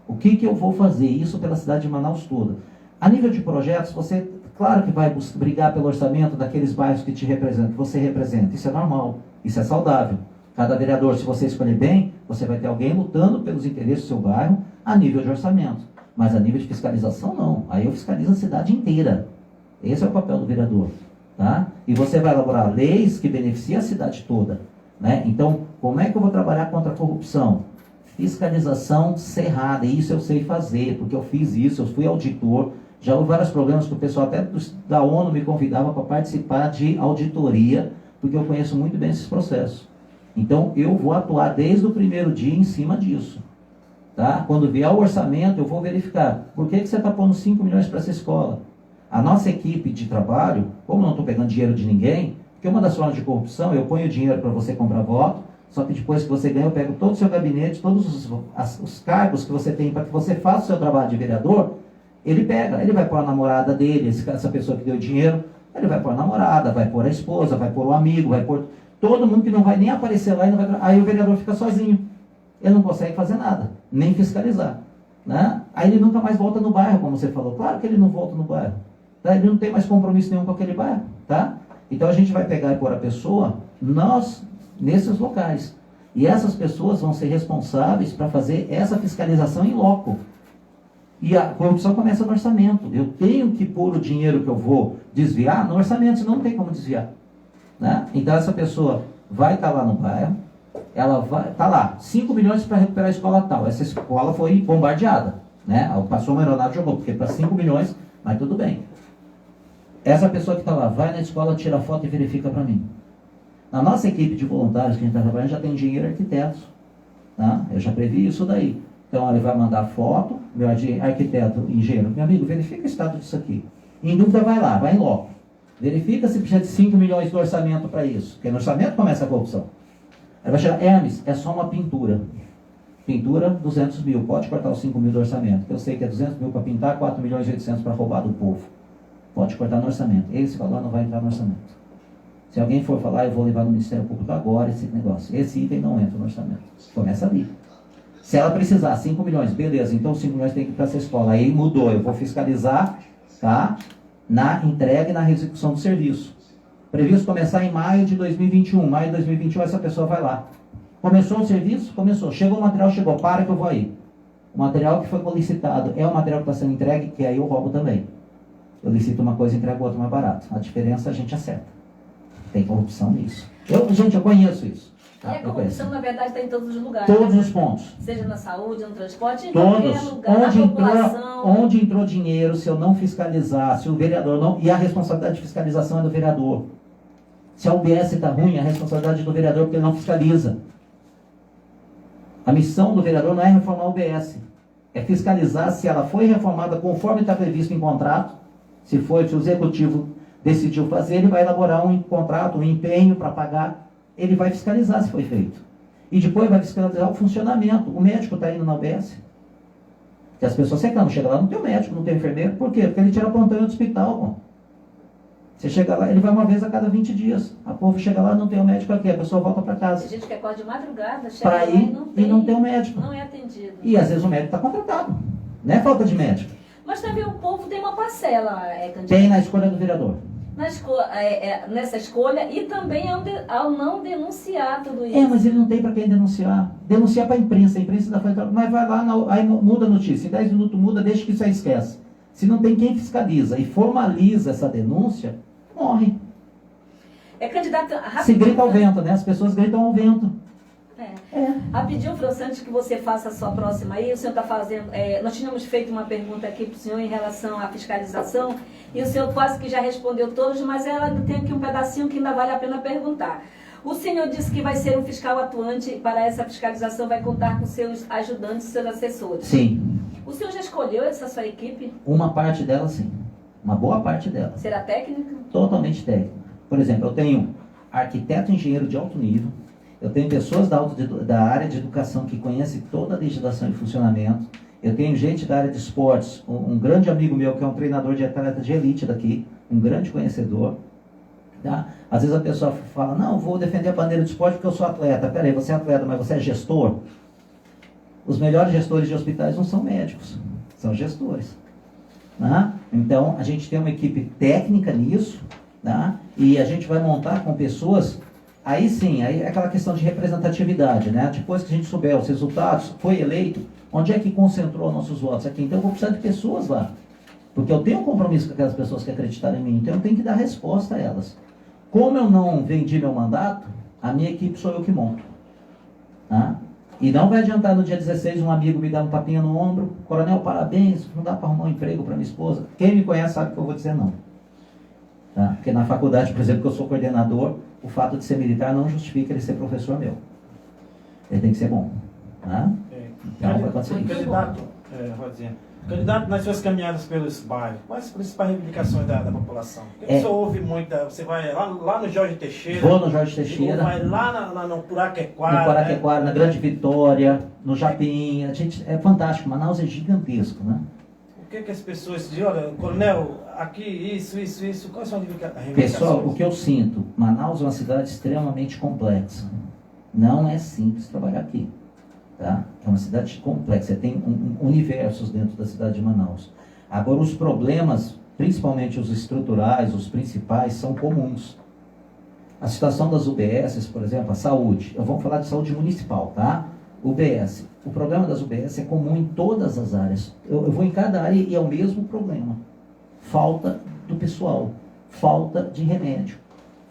O que eu vou fazer? Isso pela cidade de Manaus toda. A nível de projetos, você Claro que vai brigar pelo orçamento daqueles bairros que te representam, que você representa. Isso é normal, isso é saudável. Cada vereador, se você escolher bem, você vai ter alguém lutando pelos interesses do seu bairro a nível de orçamento. Mas a nível de fiscalização, não. Aí eu fiscalizo a cidade inteira. Esse é o papel do vereador. Tá? E você vai elaborar leis que beneficiam a cidade toda. Né? Então, como é que eu vou trabalhar contra a corrupção? Fiscalização cerrada. E isso eu sei fazer, porque eu fiz isso, eu fui auditor. Já houve vários programas que o pessoal até da ONU me convidava para participar de auditoria, porque eu conheço muito bem esses processos. Então, eu vou atuar desde o primeiro dia em cima disso. Tá? Quando vier o orçamento, eu vou verificar. Por que você está pondo 5 milhões para essa escola? A nossa equipe de trabalho, como não estou pegando dinheiro de ninguém, porque uma das formas de corrupção, eu ponho dinheiro para você comprar voto, só que depois que você ganha, eu pego todo o seu gabinete, todos os cargos que você tem para que você faça o seu trabalho de vereador, ele pega, ele vai pôr a namorada dele, essa pessoa que deu dinheiro, ele vai pôr a namorada, vai pôr a esposa, vai pôr o amigo, vai pôr todo mundo que não vai nem aparecer lá, e não vai... aí o vereador fica sozinho. Ele não consegue fazer nada, nem fiscalizar. Né? Aí ele nunca mais volta no bairro, como você falou. Claro que ele não volta no bairro. Tá? Ele não tem mais compromisso nenhum com aquele bairro. Tá? Então a gente vai pegar e pôr a pessoa nesses locais. E essas pessoas vão ser responsáveis para fazer essa fiscalização em loco. E a corrupção começa no orçamento. Eu tenho que pôr o dinheiro que eu vou desviar no orçamento, senão não tem como desviar. Né? Então essa pessoa vai estar lá no bairro, ela vai estar lá, 5 milhões para recuperar a escola tal. Essa escola foi bombardeada. Né? Passou uma aeronave e jogou, porque para 5 milhões, mas tudo bem. Essa pessoa que está lá, vai na escola, tira a foto e verifica para mim. Na nossa equipe de voluntários que a gente está trabalhando, já tem engenheiro e arquitetos. Tá? Eu já previ isso daí. Então ele vai mandar foto, meu arquiteto, engenheiro, meu amigo, verifica o estado disso aqui. Em dúvida, vai lá, vai em loco. Verifica se precisa de 5 milhões de orçamento para isso. Porque no orçamento começa a corrupção. Aí vai chegar, Hermes, é só uma pintura. Pintura, 200 mil. Pode cortar os 5 mil do orçamento. Eu sei que é 200 mil para pintar, 4 milhões e 800 para roubar do povo. Pode cortar no orçamento. Esse valor não vai entrar no orçamento. Se alguém for falar, eu vou levar no Ministério Público agora esse negócio. Esse item não entra no orçamento. Começa ali. Se ela precisar, 5 milhões, beleza, então 5 milhões tem que ir para essa escola. Aí mudou, eu vou fiscalizar, tá? Na entrega e na execução do serviço. Previsto começar em maio de 2021. Maio de 2021 essa pessoa vai lá. Começou o serviço? Começou. Chegou o material, chegou. Para que eu vou aí. O material que foi licitado é o material que está sendo entregue, que aí eu roubo também. Eu licito uma coisa e entrego outra mais barato. A diferença a gente acerta. Tem corrupção nisso. Gente, eu conheço isso. E a corrupção, na verdade, está em todos os lugares. Todos os pontos. Seja na saúde, no transporte, em todos. qualquer lugar, na população. Onde entrou dinheiro, se eu não fiscalizar, se o vereador não... E a responsabilidade de fiscalização é do vereador. Se a UBS está ruim, a responsabilidade é do vereador, porque ele não fiscaliza. A missão do vereador não é reformar a UBS. É fiscalizar se ela foi reformada conforme está previsto em contrato. Se o executivo decidiu fazer, ele vai elaborar um contrato, um empenho para pagar. Ele vai fiscalizar se foi feito. E depois vai fiscalizar o funcionamento. O médico está indo na UBS. Que as pessoas reclamam, chega lá, não tem o médico, não tem enfermeiro. Por quê? Porque ele tira plantão do hospital. Pô. Você chega lá, ele vai uma vez a cada 20 dias. A povo chega lá, não tem o médico aqui, a pessoa volta para casa. Tem gente que acorda de madrugada, chega lá e não tem o médico. Não é atendido. E às vezes o médico está contratado. Não é falta de médico. Mas também o povo tem uma parcela, candidato. Tem na escolha do vereador. Nessa escolha e também ao não denunciar tudo isso. Mas ele não tem para quem denunciar. Denunciar para a imprensa dá para... Mas vai lá, aí muda a notícia. Em 10 minutos muda, deixa que isso aí esquece. Se não tem quem fiscaliza e formaliza essa denúncia, morre. Candidato, se grita ao vento, né? As pessoas gritam ao vento. Rapidinho, França, antes que você faça a sua próxima aí, o senhor está fazendo... nós tínhamos feito uma pergunta aqui para o senhor em relação à fiscalização, e o senhor quase que já respondeu todos, mas ela tem aqui um pedacinho que ainda vale a pena perguntar. O senhor disse que vai ser um fiscal atuante, para essa fiscalização vai contar com seus ajudantes, seus assessores. Sim. O senhor já escolheu essa sua equipe? Uma parte dela, sim. Uma boa parte dela. Será técnica? Totalmente técnica. Por exemplo, eu tenho arquiteto e engenheiro de alto nível, eu tenho pessoas da área de educação que conhecem toda a legislação e funcionamento, eu tenho gente da área de esportes, um grande amigo meu que é um treinador de atleta de elite daqui, um grande conhecedor. Tá? Às vezes a pessoa fala, não, vou defender a bandeira de esporte porque eu sou atleta. Peraí, você é atleta, mas você é gestor? Os melhores gestores de hospitais não são médicos, são gestores. Né? Então, a gente tem uma equipe técnica nisso, né? E a gente vai montar com pessoas, aí sim, aí é aquela questão de representatividade, né? Depois que a gente souber os resultados, foi eleito, onde é que concentrou nossos votos? Aqui. Então, eu vou precisar de pessoas lá. Porque eu tenho um compromisso com aquelas pessoas que acreditaram em mim, então eu tenho que dar resposta a elas. Como eu não vendi meu mandato, a minha equipe sou eu que monto. Tá? E não vai adiantar no dia 16 um amigo me dar um tapinha no ombro, coronel, parabéns, não dá para arrumar um emprego para minha esposa. Quem me conhece sabe que eu vou dizer não. Tá? Porque na faculdade, por exemplo, que eu sou coordenador, o fato de ser militar não justifica ele ser professor meu. Ele tem que ser bom. Tá? Então vai acontecer isso. Rosinha, candidato, nas suas caminhadas pelos bairros, quais as principais reivindicações da população? Porque você ouve muita, você vai lá no Jorge Teixeira. Vou no Jorge Teixeira. Vai lá no Puraquequara. No Puraquequara, né? Na Grande Vitória, no Japim. A gente, é fantástico, Manaus é gigantesco, né? O que as pessoas dizem? Olha, coronel, aqui isso, quais são as reivindicações? Pessoal, o que eu sinto, Manaus é uma cidade extremamente complexa. Não é simples trabalhar aqui. Tá? É uma cidade complexa, você tem universos dentro da cidade de Manaus. Agora, os problemas, principalmente os estruturais, os principais, são comuns. A situação das UBSs, por exemplo, a saúde, vamos falar de saúde municipal, tá? UBS, o problema das UBS é comum em todas as áreas. Eu vou em cada área e é o mesmo problema. Falta do pessoal, falta de remédio,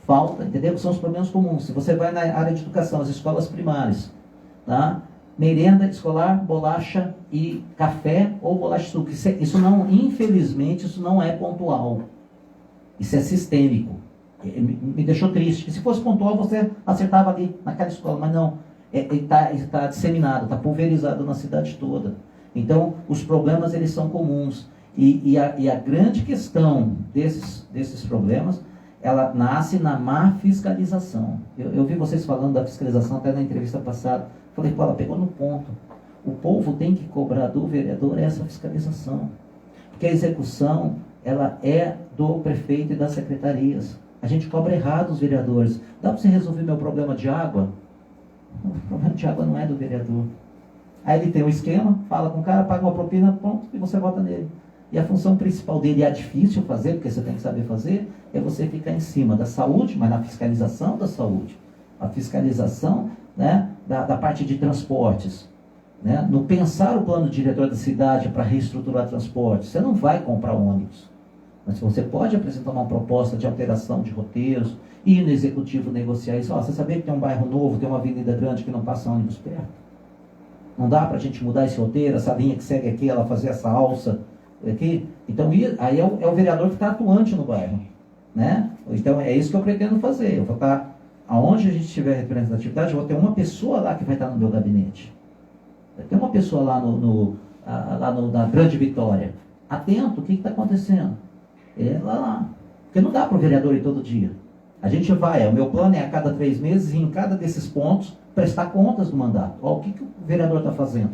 falta, entendeu? São os problemas comuns. Se você vai na área de educação, as escolas primárias, tá? Merenda escolar, bolacha e café ou bolacha e suco. Isso não, infelizmente, isso não é pontual. Isso é sistêmico. Me deixou triste. Se fosse pontual, você acertava ali naquela escola, mas não. Está disseminado, está pulverizado na cidade toda. Então, os problemas, eles são comuns. E a grande questão desses problemas, ela nasce na má fiscalização. Eu vi vocês falando da fiscalização até na entrevista passada. Falei, pô, ela pegou no ponto. O povo tem que cobrar do vereador essa fiscalização. Porque a execução, ela é do prefeito e das secretarias. A gente cobra errado os vereadores. Dá para você resolver meu problema de água? O problema de água não é do vereador. Aí ele tem um esquema, fala com o cara, paga uma propina, pronto, e você vota nele. E a função principal dele é difícil fazer, porque você tem que saber fazer, é você ficar em cima da saúde, mas na fiscalização da saúde. A fiscalização, né, da parte de transportes. Né? No pensar o plano diretor da cidade para reestruturar transportes, você não vai comprar ônibus. Mas você pode apresentar uma proposta de alteração de roteiros, ir no executivo negociar isso. Você sabia que tem um bairro novo, tem uma avenida grande que não passa ônibus perto? Não dá para a gente mudar esse roteiro, essa linha que segue aqui, ela fazer essa alça aqui? Então, aí é o vereador que está atuante no bairro. Né? Então, é isso que eu pretendo fazer. Eu vou estar, aonde a gente tiver representatividade, eu vou ter uma pessoa lá que vai estar no meu gabinete. Vai ter uma pessoa lá na Grande Vitória. Atento, o que está acontecendo? É lá. Porque não dá para o vereador ir todo dia. A gente vai, o meu plano é a cada 3 meses, e em cada desses pontos, prestar contas do mandato. O que o vereador está fazendo?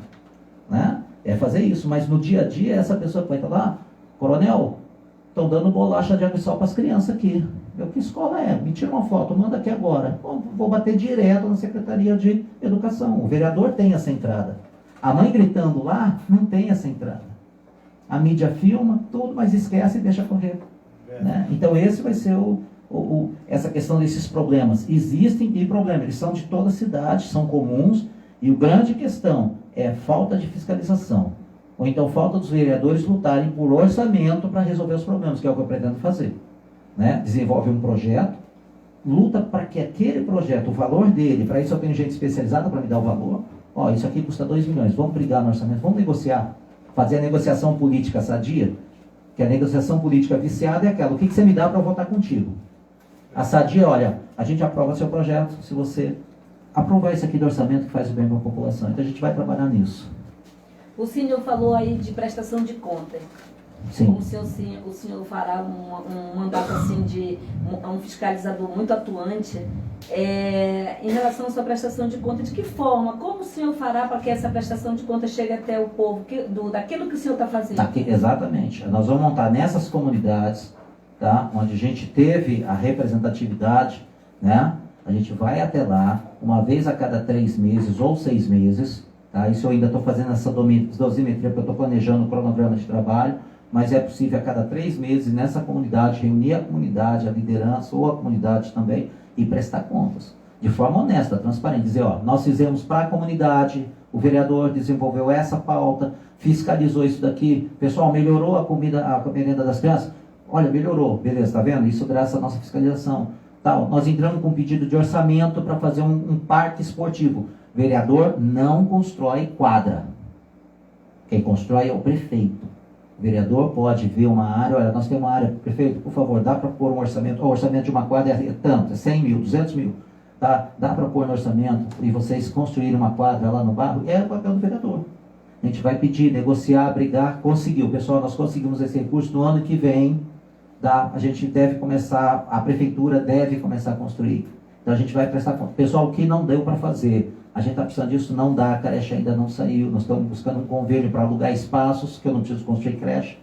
Né? É fazer isso, mas no dia a dia, essa pessoa que vai estar lá, coronel, estão dando bolacha de água e sal para as crianças aqui. Que escola é? Me tira uma foto, manda aqui agora. Vou bater direto na Secretaria de Educação. O vereador tem essa entrada. A mãe gritando lá, não tem essa entrada. A mídia filma tudo, mas esquece e deixa correr. Né? Então esse vai ser essa questão desses problemas. Existem problemas, eles são de toda a cidade, são comuns, e a grande questão é falta de fiscalização. Ou então falta dos vereadores lutarem por orçamento para resolver os problemas, que é o que eu pretendo fazer. Né? Desenvolve um projeto, luta para que aquele projeto, o valor dele, para isso eu tenho gente especializada para me dar o valor. Isso aqui custa 2 milhões, vamos brigar no orçamento, vamos negociar. Fazer a negociação política sadia, que a negociação política viciada é aquela, o que você me dá para eu votar contigo? A sadia, olha, a gente aprova seu projeto, se você aprovar isso aqui do orçamento que faz o bem para a população. Então a gente vai trabalhar nisso. O senhor falou aí de prestação de contas. Sim. Como o senhor fará um mandato assim de um fiscalizador muito atuante, em relação à sua prestação de conta, de que forma? Como o senhor fará para que essa prestação de contas chegue até o povo, daquilo que o senhor está fazendo? Exatamente. Nós vamos montar nessas comunidades, tá, onde a gente teve a representatividade, né? A gente vai até lá, uma vez a cada 3 meses ou 6 meses, tá? Isso eu ainda estou fazendo essa dosimetria, porque eu estou planejando o cronograma de trabalho. mas é possível a cada 3 meses nessa comunidade reunir a comunidade, a liderança ou a comunidade também e prestar contas de forma honesta, transparente, dizer, ó, nós fizemos para a comunidade, o vereador desenvolveu essa pauta, fiscalizou isso daqui, pessoal, melhorou a merenda das crianças, olha, melhorou, beleza, tá vendo? Isso graças à nossa fiscalização. Tal, nós entramos com um pedido de orçamento para fazer um parque esportivo. Vereador não constrói quadra. Quem constrói é o prefeito. O vereador pode ver uma área, olha, nós temos uma área, prefeito, por favor, dá para pôr um orçamento, o orçamento de uma quadra é tanto, é 100 mil, 200 mil, tá? Dá para pôr no orçamento e vocês construírem uma quadra lá no bairro, é o papel do vereador. A gente vai pedir, negociar, brigar, conseguiu. Pessoal, nós conseguimos esse recurso no ano que vem, tá? A gente deve começar, a prefeitura deve começar a construir. Então a gente vai prestar conta. Pessoal, o que não deu para fazer? A gente está precisando disso, não dá, a creche ainda não saiu, nós estamos buscando um convênio para alugar espaços, que eu não preciso construir creche,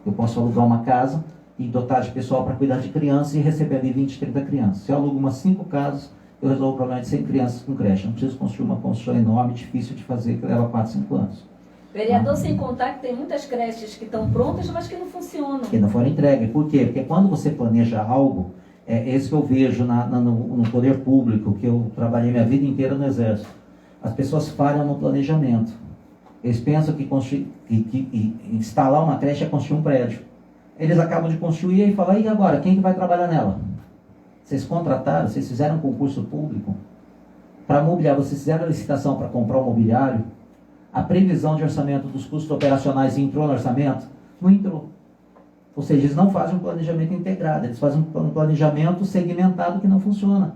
eu posso alugar uma casa e dotar de pessoal para cuidar de crianças e receber ali 20, 30 crianças. Se eu alugo umas 5 casas, eu resolvo o problema de 100 crianças com creche. Não preciso construir uma construção enorme, difícil de fazer, que leva 4, 5 anos. Vereador, sem contar que tem muitas creches que estão prontas, mas que não funcionam. Que não foram entregues. Por quê? Porque quando você planeja algo, é esse que eu vejo no poder público, que eu trabalhei minha vida inteira no Exército. As pessoas falham no planejamento. Eles pensam que instalar uma creche é construir um prédio. Eles acabam de construir e falam, e agora, quem que vai trabalhar nela? Vocês contrataram, vocês fizeram um concurso público para mobiliar, vocês fizeram a licitação para comprar o mobiliário, a previsão de orçamento dos custos operacionais entrou no orçamento? Não entrou. Ou seja, eles não fazem um planejamento integrado, eles fazem um planejamento segmentado que não funciona.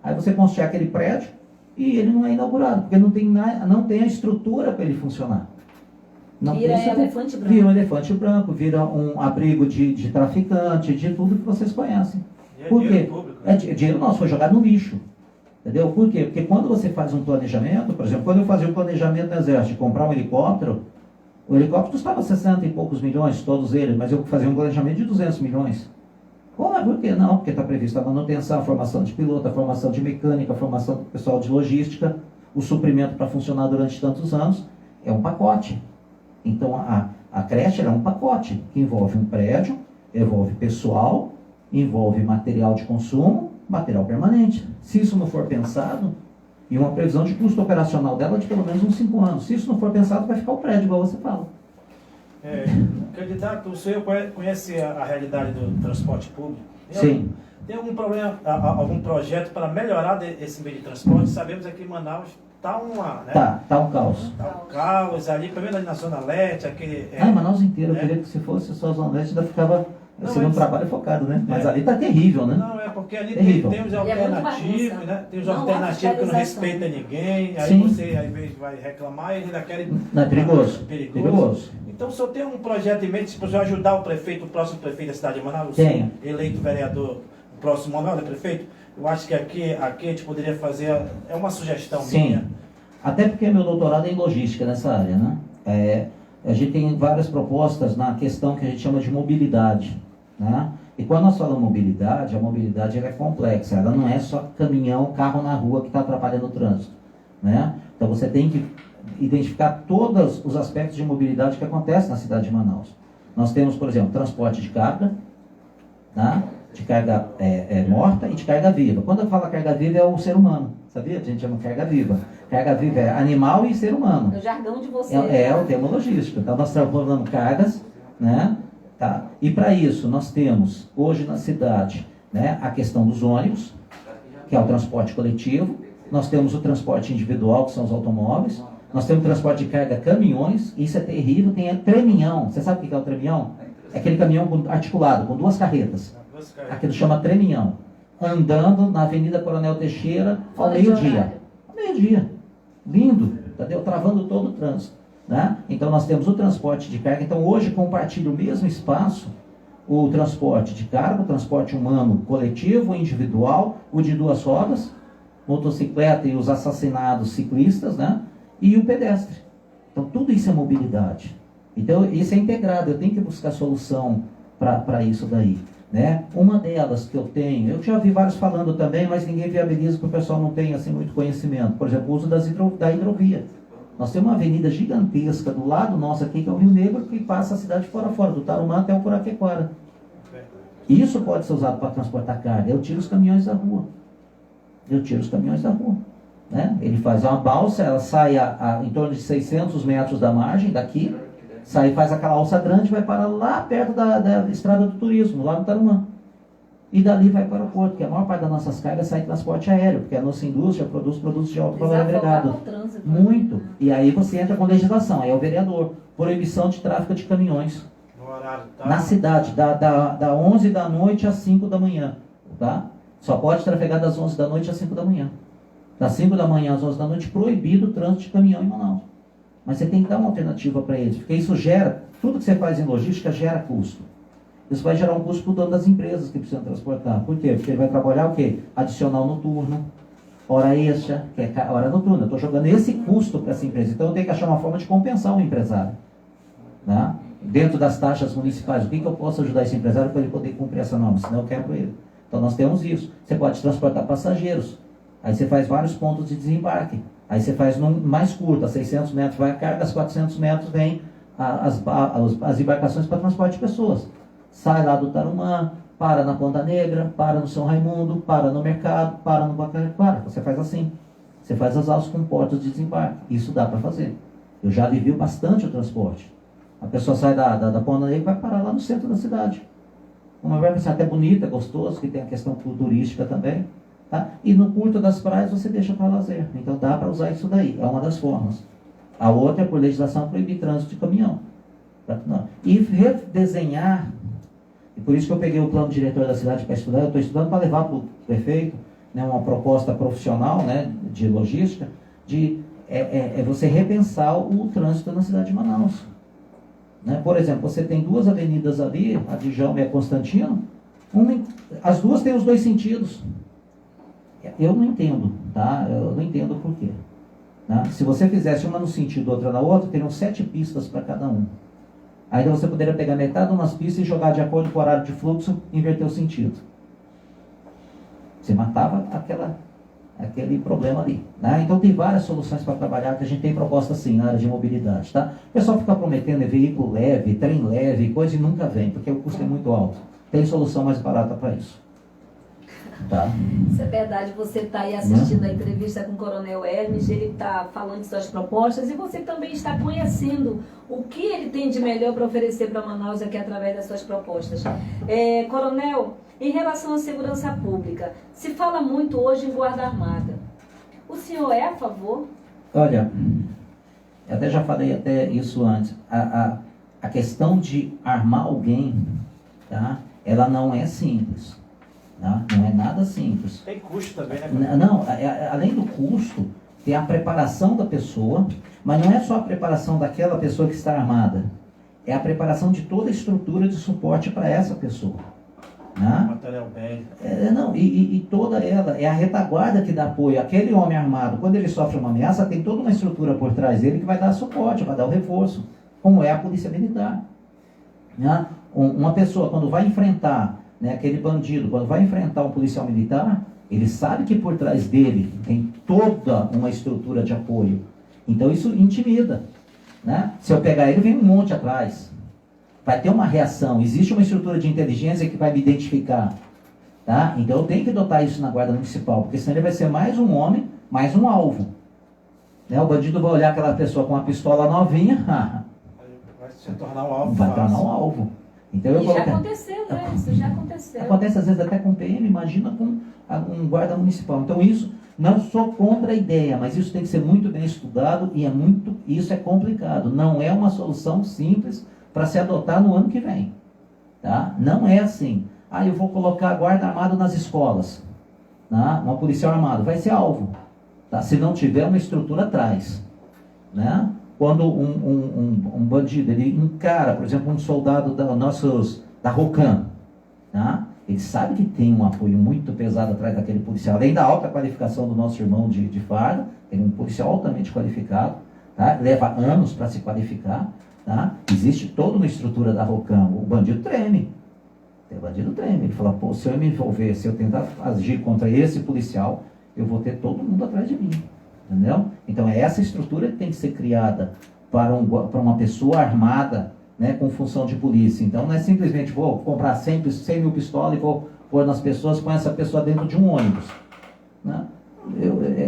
Aí você constrói aquele prédio e ele não é inaugurado, porque não tem a estrutura para ele funcionar. Vira elefante branco. Vira um elefante branco, vira um abrigo de traficante, de tudo que vocês conhecem. Por quê? É dinheiro nosso, foi jogado no lixo. Entendeu? Por quê? Porque quando você faz um planejamento, por exemplo, quando eu fazia um planejamento no Exército de comprar um helicóptero, o helicóptero custava 60 e poucos milhões, todos eles, mas eu fazia um planejamento de 200 milhões. Por que não? Porque está prevista a manutenção, a formação de piloto, a formação de mecânica, a formação do pessoal de logística, o suprimento para funcionar durante tantos anos, é um pacote. Então a creche é um pacote que envolve um prédio, envolve pessoal, envolve material de consumo, material permanente. Se isso não for pensado, e uma previsão de custo operacional dela de pelo menos uns 5 anos. Se isso não for pensado, vai ficar o prédio, igual você fala. Candidato, o senhor conhece a realidade do transporte público? Sim. Tem algum problema, algum projeto para melhorar esse meio de transporte? Sabemos aqui em Manaus está um caos. Está um caos ali, pelo menos ali na Zona Leste, aquele... Manaus inteiro, eu queria que se fosse só a Zona Leste, ainda ficava... Você não trabalha focado, né? Mas ali tá terrível, né? Não, é porque ali tem os alternativos, né? Tem os alternativos que não respeitam ninguém. Aí sim. Você, às vezes, vai reclamar e eles ainda querem... Não, é perigoso. Perigoso. Então, o senhor tem um projeto em mente, se você ajudar o prefeito, o próximo prefeito da cidade de Manaus? Tenho. Eleito vereador, o próximo ano, olha, prefeito, eu acho que aqui a gente poderia fazer... É uma sugestão minha. Até porque meu doutorado é em logística nessa área, né? A gente tem várias propostas na questão que a gente chama de mobilidade. Né? E quando nós falamos mobilidade, a mobilidade ela é complexa, ela não é só caminhão, carro na rua que está atrapalhando o trânsito. Né? Então você tem que identificar todos os aspectos de mobilidade que acontecem na cidade de Manaus. Nós temos, por exemplo, transporte de carga, tá? De carga morta e de carga viva. Quando eu falo carga viva é o ser humano, sabia? A gente chama carga viva. Carga viva é animal e ser humano. O jargão de você. É o termo logístico. Então nós estamos falando cargas, né? Tá. E para isso nós temos hoje na cidade, né, a questão dos ônibus, que é o transporte coletivo, nós temos o transporte individual, que são os automóveis, nós temos o transporte de carga caminhões, isso é terrível, tem treminhão. Você sabe o que é o treminhão? É aquele caminhão articulado, com 2 carretas. Aquilo chama treminhão. Andando na Avenida Coronel Teixeira ao meio-dia. Ao meio-dia. Lindo, entendeu? Travando todo o trânsito. Né? Então nós temos o transporte de carga. Então hoje compartilha o mesmo espaço o transporte de carga, o transporte humano coletivo, individual, o de 2 rodas, motocicleta e os assassinados ciclistas, né? E o pedestre. Então tudo isso é mobilidade. Então isso é integrado, eu tenho que buscar solução para isso daí. Né? Uma delas que eu tenho, eu já vi vários falando também, mas ninguém viabiliza porque o pessoal não tem assim, muito conhecimento. Por exemplo, o uso da hidrovia. Nós temos uma avenida gigantesca do lado nosso aqui, que é o Rio Negro, que passa a cidade fora, do Tarumã até o Curaquequara. Isso pode ser usado para transportar carga. Eu tiro os caminhões da rua. Né? Ele faz uma balsa, ela sai em torno de 600 metros da margem daqui, sai, faz aquela alça grande, vai parar lá perto da estrada do turismo, lá no Tarumã. E dali vai para o aeroporto, porque a maior parte das nossas cargas sai em transporte aéreo, porque a nossa indústria produz produtos de alto valor agregado. Muito. E aí você entra com legislação, aí é o vereador. Proibição de tráfego de caminhões. Na cidade, da 11 da noite às 5 da manhã. Tá? Só pode trafegar das 11 da noite às 5 da manhã. Das 5 da manhã às 11 da noite, proibido o trânsito de caminhão em Manaus. Mas você tem que dar uma alternativa para eles, porque isso gera, tudo que você faz em logística gera custo. Isso vai gerar um custo para o dono das empresas que precisam transportar. Por quê? Porque ele vai trabalhar o quê? Adicional noturno, hora extra, que é hora noturna. Eu estou jogando esse custo para essa empresa. Então eu tenho que achar uma forma de compensar o empresário. Tá? Dentro das taxas municipais, o que eu posso ajudar esse empresário para ele poder cumprir essa norma? Senão eu quebro ele. Então nós temos isso. Você pode transportar passageiros. Aí você faz vários pontos de desembarque. Aí você faz num mais curto, a 600 metros vai a carga, as 400 metros vem as embarcações para transporte de pessoas. Sai lá do Tarumã, para na Ponta Negra, para no São Raimundo, para no mercado, para no Bacarequara. Você faz assim. Você faz as alças com portos de desembarque. Isso dá para fazer. Eu já aliviou bastante o transporte. A pessoa sai da Ponta Negra e vai parar lá no centro da cidade. Uma embarcação até bonita, gostoso, que tem a questão turística também. Tá? E no curto das praias você deixa para lazer. Então dá para usar isso daí. É uma das formas. A outra é por legislação proibir trânsito de caminhão. E redesenhar. E por isso que eu peguei o plano diretor da cidade para estudar. Eu estou estudando para levar para o prefeito, né, uma proposta profissional, né, de logística, de você repensar o trânsito na cidade de Manaus. Né? Por exemplo, você tem duas avenidas ali, a de Djalma e a Constantino, as duas têm os dois sentidos. Eu não entendo, tá? Eu não entendo por quê. Tá? Se você fizesse uma no sentido, outra na outra, teriam 7 pistas para cada um. Aí você poderia pegar metade de umas pistas e jogar de acordo com o horário de fluxo e inverter o sentido. Você matava aquele problema ali. Né? Então tem várias soluções para trabalhar, que a gente tem proposta assim na área de mobilidade. Tá? O pessoal fica prometendo veículo leve, trem leve, coisa e nunca vem, porque o custo é muito alto. Tem solução mais barata para isso. Tá. Isso é verdade, você está aí assistindo a entrevista com o Coronel Hermes, ele está falando de suas propostas e você também está conhecendo o que ele tem de melhor para oferecer para Manaus aqui através das suas propostas. Coronel, em relação à segurança pública, se fala muito hoje em guarda armada. O senhor é a favor? Olha, eu até já falei até isso antes. A questão de armar alguém, tá? Ela não é simples. Não é nada simples. Tem custo também, né? Não, além do custo, tem a preparação da pessoa, mas não é só a preparação daquela pessoa que está armada. É a preparação de toda a estrutura de suporte para essa pessoa. Né? Material bem. E toda ela, é a retaguarda que dá apoio. Aquele homem armado, quando ele sofre uma ameaça, tem toda uma estrutura por trás dele que vai dar suporte, vai dar o reforço, como é a polícia militar. Né? Uma pessoa, quando vai enfrentar, né, aquele bandido, quando vai enfrentar um policial militar, ele sabe que por trás dele tem toda uma estrutura de apoio. Então isso intimida. Né? Se eu pegar ele, vem um monte atrás. Vai ter uma reação. Existe uma estrutura de inteligência que vai me identificar. Tá? Então eu tenho que dotar isso na guarda municipal, porque senão ele vai ser mais um homem, mais um alvo. Né? O bandido vai olhar aquela pessoa com uma pistola novinha, vai se tornar um alvo. Vai tornar um alvo. Então, já aconteceu, né? Isso já aconteceu. Acontece às vezes até com PM, imagina com um guarda municipal. Então isso, não sou contra a ideia, mas isso tem que ser muito bem estudado e isso é complicado. Não é uma solução simples para se adotar no ano que vem. Tá? Não é assim. Eu vou colocar guarda armado nas escolas. Tá? Uma policial armado vai ser alvo. Tá? Se não tiver uma estrutura atrás. Né? Quando um bandido, ele encara, por exemplo, um soldado da ROCAM, tá? Ele sabe que tem um apoio muito pesado atrás daquele policial, além da alta qualificação do nosso irmão de farda, ele é um policial altamente qualificado, tá? Leva anos para se qualificar, tá? Existe toda uma estrutura da ROCAM, o bandido treme, ele fala, se eu me envolver, se eu tentar agir contra esse policial, eu vou ter todo mundo atrás de mim. entendeu? Então é essa estrutura que tem que ser criada para uma pessoa armada, né, com função de polícia. Então não é simplesmente vou comprar 100 mil pistolas e vou pôr nas pessoas, põe essa pessoa dentro de um ônibus, né?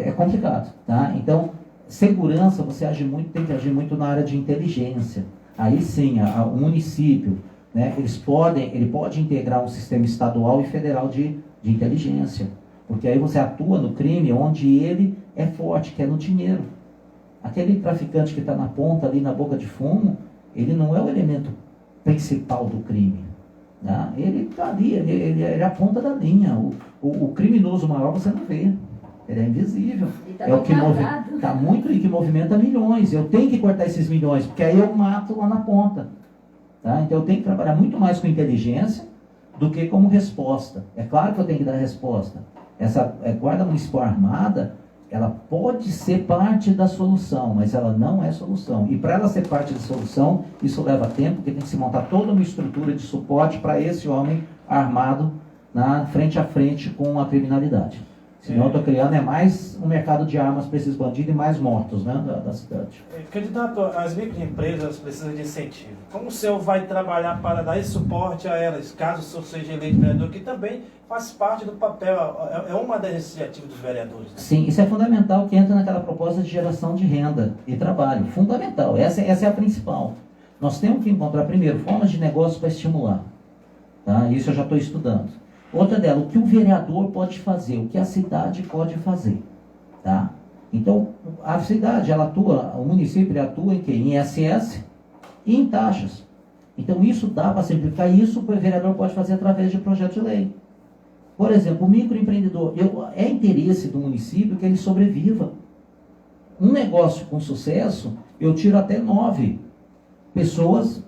É complicado, tá? Então segurança você tem que agir muito na área de inteligência. Aí sim, o município, né, ele pode integrar um sistema estadual e federal de inteligência, porque aí você atua no crime onde ele é forte, que é no dinheiro. Aquele traficante que está na ponta ali, na boca de fumo, ele não é o elemento principal do crime, né? Ele está ali, ele é a ponta da linha. O criminoso maior você não vê, ele é invisível. Tá é o que está muito e que movimenta milhões. Eu tenho que cortar esses milhões, porque aí eu mato lá na ponta, tá? Então eu tenho que trabalhar muito mais com inteligência do que como resposta. É claro que eu tenho que dar resposta. Essa guarda municipal armada, ela pode ser parte da solução, mas ela não é solução. E para ela ser parte da solução, isso leva tempo, porque tem que se montar toda uma estrutura de suporte para esse homem armado frente a frente com a criminalidade. Senão eu estou criando mais um mercado de armas para esses bandidos e mais mortos, né, da cidade. Candidato, as microempresas precisam de incentivo. Como o senhor vai trabalhar para dar esse suporte a elas, caso o senhor seja eleito vereador, que também faz parte do papel, é uma das iniciativas dos vereadores, né? Sim, isso é fundamental, que entra naquela proposta de geração de renda e trabalho. Fundamental, essa é a principal. Nós temos que encontrar, primeiro, formas de negócio para estimular. Tá? Isso eu já estou estudando. Outra dela, o que o vereador pode fazer, o que a cidade pode fazer. Tá? Então, a cidade, o município ele atua em quê? Em ISS e em taxas. Então, isso dá para simplificar. Isso o vereador pode fazer através de projeto de lei. Por exemplo, o microempreendedor, é interesse do município que ele sobreviva. Um negócio com sucesso, eu tiro até 9 pessoas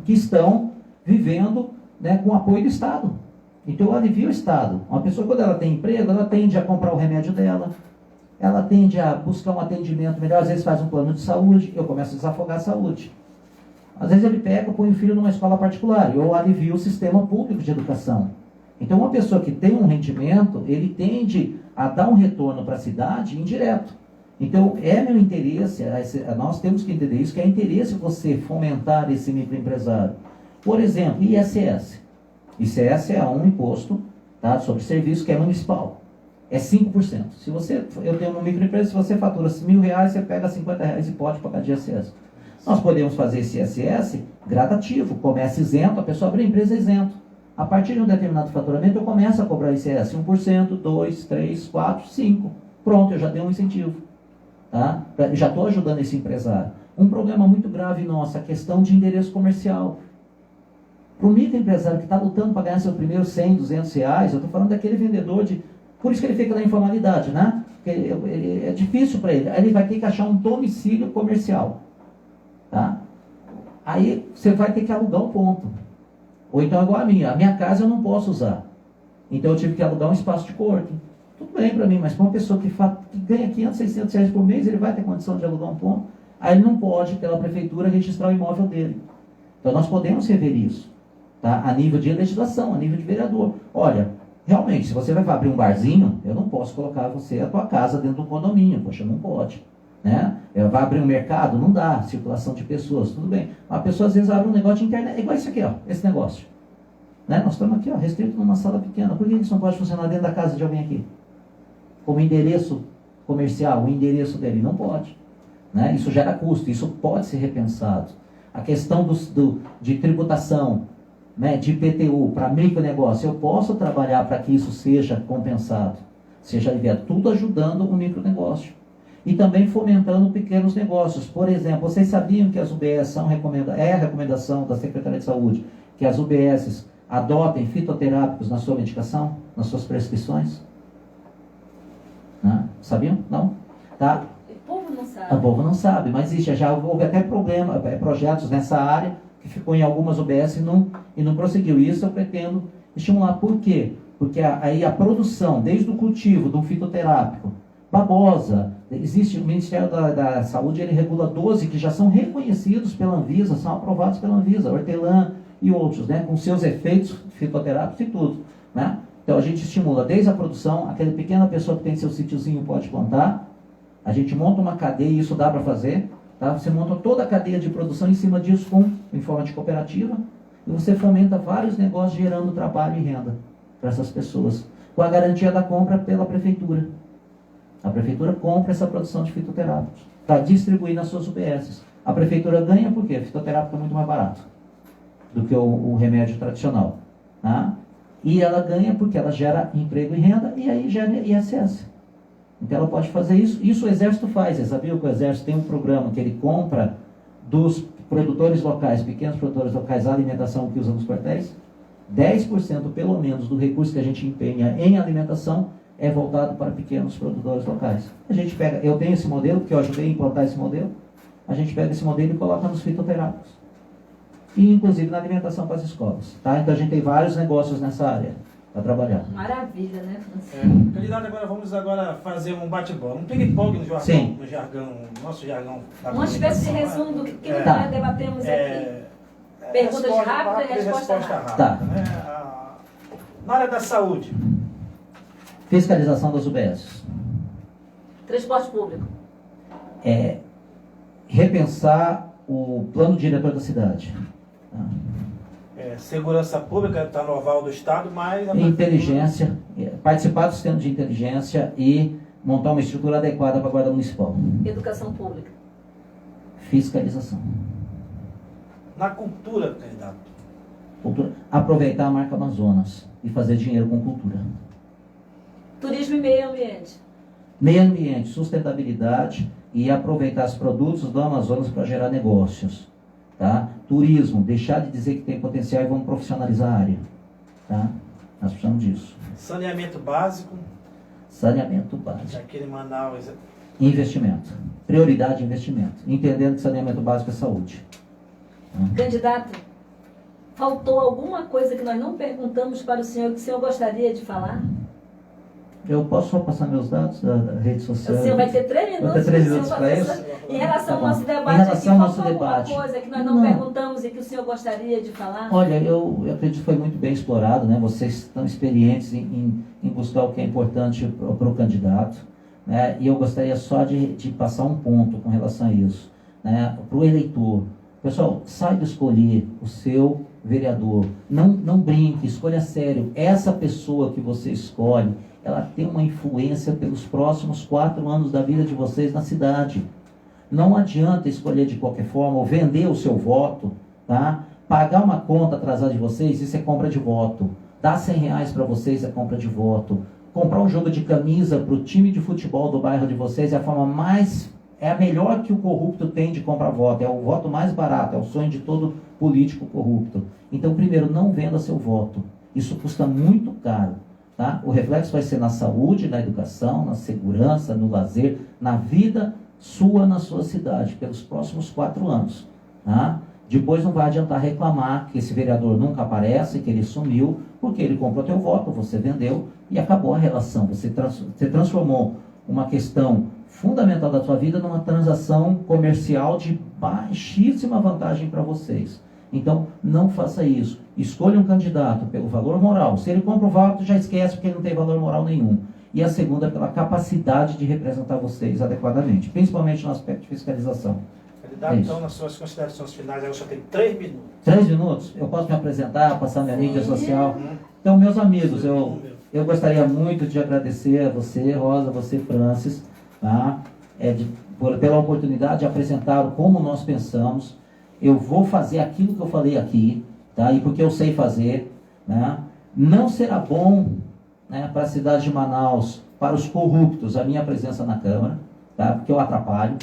que estão vivendo, né, com apoio do Estado. Então eu alivio o Estado. Uma pessoa, quando ela tem emprego, ela tende a comprar o remédio dela, ela tende a buscar um atendimento melhor, às vezes faz um plano de saúde, eu começo a desafogar a saúde. Às vezes ele põe o filho numa escola particular, eu alivio o sistema público de educação. Então uma pessoa que tem um rendimento, ele tende a dar um retorno para a cidade indireto. Então é meu interesse, nós temos que entender isso, que é interesse você fomentar esse microempresário. Por exemplo, ISS. ICS é um imposto, tá, sobre serviço que é municipal. É 5%. Eu tenho uma microempresa, se você fatura R$1.000, você pega R$50 e pode pagar de ISS. Nós podemos fazer esse ISS gradativo, começa isento, a pessoa abre a empresa isento. A partir de um determinado faturamento, eu começo a cobrar ICS 1%, 2%, 3%, 4%, 5%. Pronto, eu já dei um incentivo. Tá? Já estou ajudando esse empresário. Um problema muito grave nosso, a questão de endereço comercial. Para o microempresário que está lutando para ganhar seu primeiro 100, 200 reais, eu estou falando daquele vendedor por isso que ele fica na informalidade, né? Porque é difícil para ele. Aí ele vai ter que achar um domicílio comercial. Tá? Aí você vai ter que alugar um ponto. Ou então igual a minha casa eu não posso usar. Então eu tive que alugar um espaço de coworking. Tudo bem para mim, mas para uma pessoa que ganha 500, 600 reais por mês, ele vai ter condição de alugar um ponto. Aí ele não pode, pela prefeitura, registrar o imóvel dele. Então nós podemos rever isso. Tá? A nível de legislação, a nível de vereador. Olha, realmente, se você vai abrir um barzinho, eu não posso colocar a tua casa dentro do condomínio. Poxa, não pode. Né? Vai abrir um mercado? Não dá. Circulação de pessoas, tudo bem. A pessoa às vezes abre um negócio de internet. É igual isso aqui, ó, esse negócio. Né? Nós estamos aqui, ó, restrito numa sala pequena. Por que isso não pode funcionar dentro da casa de alguém aqui? Como endereço comercial, o endereço dele não pode. Né? Isso gera custo, isso pode ser repensado. A questão de tributação, né, de IPTU para micronegócio, eu posso trabalhar para que isso seja compensado, seja aliviado, tudo ajudando o micronegócio. E também fomentando pequenos negócios. Por exemplo, vocês sabiam que as UBS a recomendação da Secretaria de Saúde, que as UBS adotem fitoterápicos na sua medicação, nas suas prescrições? Não? Sabiam? Não? Tá? O povo não sabe. O povo não sabe, mas existe, já houve até projetos nessa área, que ficou em algumas UBS e não prosseguiu. Isso eu pretendo estimular. Por quê? Porque aí a produção, desde o cultivo de um fitoterápico, babosa, existe o Ministério da Saúde, ele regula 12 que já são reconhecidos pela Anvisa, são aprovados pela Anvisa, hortelã e outros, né, com seus efeitos fitoterápicos e tudo. Né? Então a gente estimula desde a produção, aquela pequena pessoa que tem seu sítiozinho pode plantar, A gente monta uma cadeia, e isso dá para fazer, tá? Você monta toda a cadeia de produção em cima disso em forma de cooperativa, e você fomenta vários negócios gerando trabalho e renda para essas pessoas, com a garantia da compra pela prefeitura. A prefeitura compra essa produção de fitoterápicos para distribuir nas suas UBSs. A prefeitura ganha porque o fitoterápico é muito mais barato do que o remédio tradicional, tá? E ela ganha porque ela gera emprego e renda, e aí gera ISS. Então ela pode fazer isso. Isso o Exército faz. Você sabia que o Exército tem um programa que ele compra dos produtores locais, pequenos produtores locais, a alimentação que usam nos quartéis? 10% pelo menos do recurso que a gente empenha em alimentação é voltado para pequenos produtores locais. A gente pega, eu tenho esse modelo, porque eu ajudei a implantar esse modelo, a gente pega esse modelo e coloca nos fitoterápicos. E inclusive na alimentação para as escolas. Tá? Então a gente tem vários negócios nessa área para trabalhar. Maravilha, né, Francisco? Candidato, vamos fazer um bate-bola, um ping-pong no jargão, Sim. nosso jargão. Uma espécie de resumo do que nós debatemos aqui. Perguntas rápidas e resposta rápida. Tá. Né? Na área da saúde. Fiscalização das UBS. Transporte público. Repensar o plano diretor da cidade. Tá? Segurança pública está no aval do Estado, mas... Inteligência, participar do sistema de inteligência e montar uma estrutura adequada para a Guarda Municipal. Educação pública. Fiscalização. Na cultura, candidato. Cultura. Aproveitar a marca Amazonas e fazer dinheiro com cultura. Turismo e meio ambiente. Meio ambiente, sustentabilidade e aproveitar os produtos do Amazonas para gerar negócios. Tá? Turismo, deixar de dizer que tem potencial e vamos profissionalizar a área. Tá? Nós precisamos disso. Saneamento básico. Saneamento básico. Aqui em Manaus. Investimento. Prioridade investimento. Entendendo que saneamento básico é saúde. Candidato, faltou alguma coisa que nós não perguntamos para o senhor que o senhor gostaria de falar? Eu posso só passar meus dados da rede social? O senhor vai ter 3 minutos. Vou ter 3 minutos para isso? Em relação ao nosso debate, em relação ao nosso faltou debate, alguma coisa que nós não perguntamos e que o senhor gostaria de falar? Olha, eu acredito que foi muito bem explorado, né? Vocês estão experientes em buscar o que é importante para o candidato, né? E eu gostaria só de passar um ponto com relação a isso, né? Para o eleitor. Pessoal, saiba escolher o seu vereador. Não brinque, escolha sério. Essa pessoa que você escolhe, ela tem uma influência pelos próximos 4 anos da vida de vocês na cidade. Não adianta escolher de qualquer forma ou vender o seu voto, tá? Pagar uma conta atrasada de vocês, isso é compra de voto. Dar R$100 para vocês é compra de voto. Comprar um jogo de camisa para o time de futebol do bairro de vocês é a forma mais... É a melhor que o corrupto tem de comprar voto. É o voto mais barato, é o sonho de todo político corrupto. Então, primeiro, não venda seu voto. Isso custa muito caro. Tá? O reflexo vai ser na saúde, na educação, na segurança, no lazer, na vida sua, na sua cidade, pelos próximos 4 anos. Tá? Depois não vai adiantar reclamar que esse vereador nunca aparece, que ele sumiu, porque ele comprou teu voto, você vendeu e acabou a relação. Você transformou uma questão fundamental da sua vida numa transação comercial de baixíssima vantagem para vocês. Então, não faça isso. Escolha um candidato pelo valor moral. Se ele compra o voto, já esquece porque ele não tem valor moral nenhum. E a segunda, pela capacidade de representar vocês adequadamente, principalmente no aspecto de fiscalização. Candidato, então, nas suas considerações finais, eu só tenho 3 minutos. 3 minutos? Eu posso me apresentar, passar minha mídia social? Então, meus amigos, eu gostaria muito de agradecer a você, Rosa, você, Francis, tá? Pela oportunidade de apresentar como nós pensamos. Eu vou fazer aquilo que eu falei aqui, tá? E porque eu sei fazer, né? Não será bom, né, para a cidade de Manaus, para os corruptos, a minha presença na Câmara, tá? Porque eu atrapalho,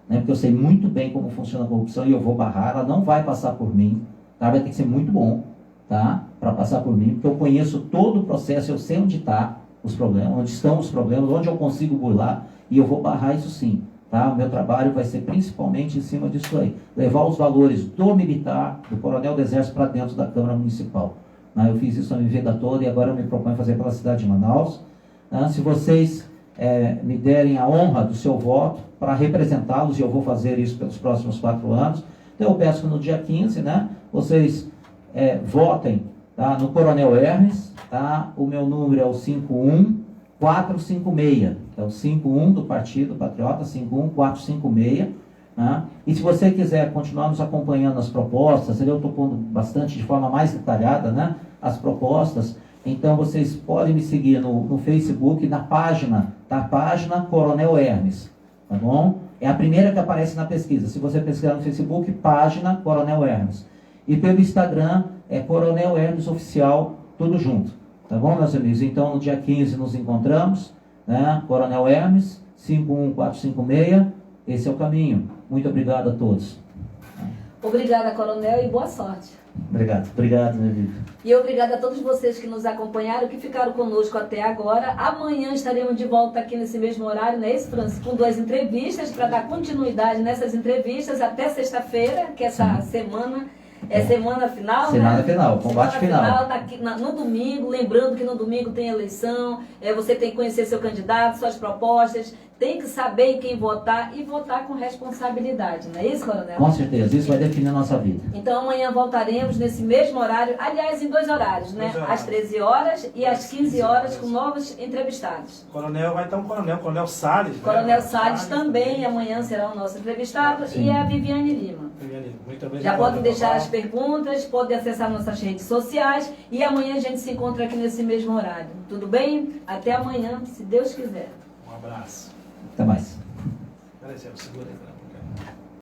né? Porque eu sei muito bem como funciona a corrupção e eu vou barrar, ela não vai passar por mim, tá? Vai ter que ser muito bom, tá? Para passar por mim, porque eu conheço todo o processo, eu sei onde está os problemas, onde estão os problemas, onde eu consigo burlar, e eu vou barrar isso sim. Tá? O meu trabalho vai ser principalmente em cima disso aí. Levar os valores do militar, do coronel do exército para dentro da Câmara Municipal. Eu fiz isso a minha vida toda e agora eu me proponho fazer pela cidade de Manaus. Se vocês me derem a honra do seu voto para representá-los, e eu vou fazer isso pelos próximos 4 anos, então eu peço que no dia 15, né, vocês votem, tá, no Coronel Hermes, tá? O meu número é o 456, que é o 51 do Partido Patriota, 51456. Né? E se você quiser continuar nos acompanhando as propostas, eu estou pondo bastante de forma mais detalhada, né, as propostas, então vocês podem me seguir no Facebook, na página Coronel Hermes, tá bom? É a primeira que aparece na pesquisa. Se você pesquisar no Facebook, página Coronel Hermes. E pelo Instagram é Coronel Hermes Oficial, tudo junto. Tá bom, meus amigos? Então, no dia 15 nos encontramos, né? Coronel Hermes, 51456. Esse é o caminho. Muito obrigado a todos. Obrigada, Coronel, e boa sorte. Obrigado, meu amigo. E obrigada a todos vocês que nos acompanharam, que ficaram conosco até agora. Amanhã estaremos de volta aqui nesse mesmo horário, não é isso, Francis? Com 2 entrevistas, para dar continuidade nessas entrevistas até sexta-feira, que essa semana é semana final, semana né? Final, combate final. Daqui, no domingo, lembrando que no domingo tem eleição, você tem que conhecer seu candidato, suas propostas, tem que saber em quem votar e votar com responsabilidade, não é isso, Coronel? Com certeza, isso vai definir a nossa vida. Então amanhã voltaremos nesse mesmo horário, aliás, em 2 horários, né? Às 13 horas e às 15 horas com novos entrevistados. Coronel vai estar Coronel Salles. Coronel Salles também, amanhã será o nosso entrevistado. Sim. E a Viviane Lima. Muito obrigado. Já podem deixar as perguntas, podem acessar nossas redes sociais e amanhã a gente se encontra aqui nesse mesmo horário. Tudo bem? Até amanhã, se Deus quiser. Um abraço. Até mais. Segura aí,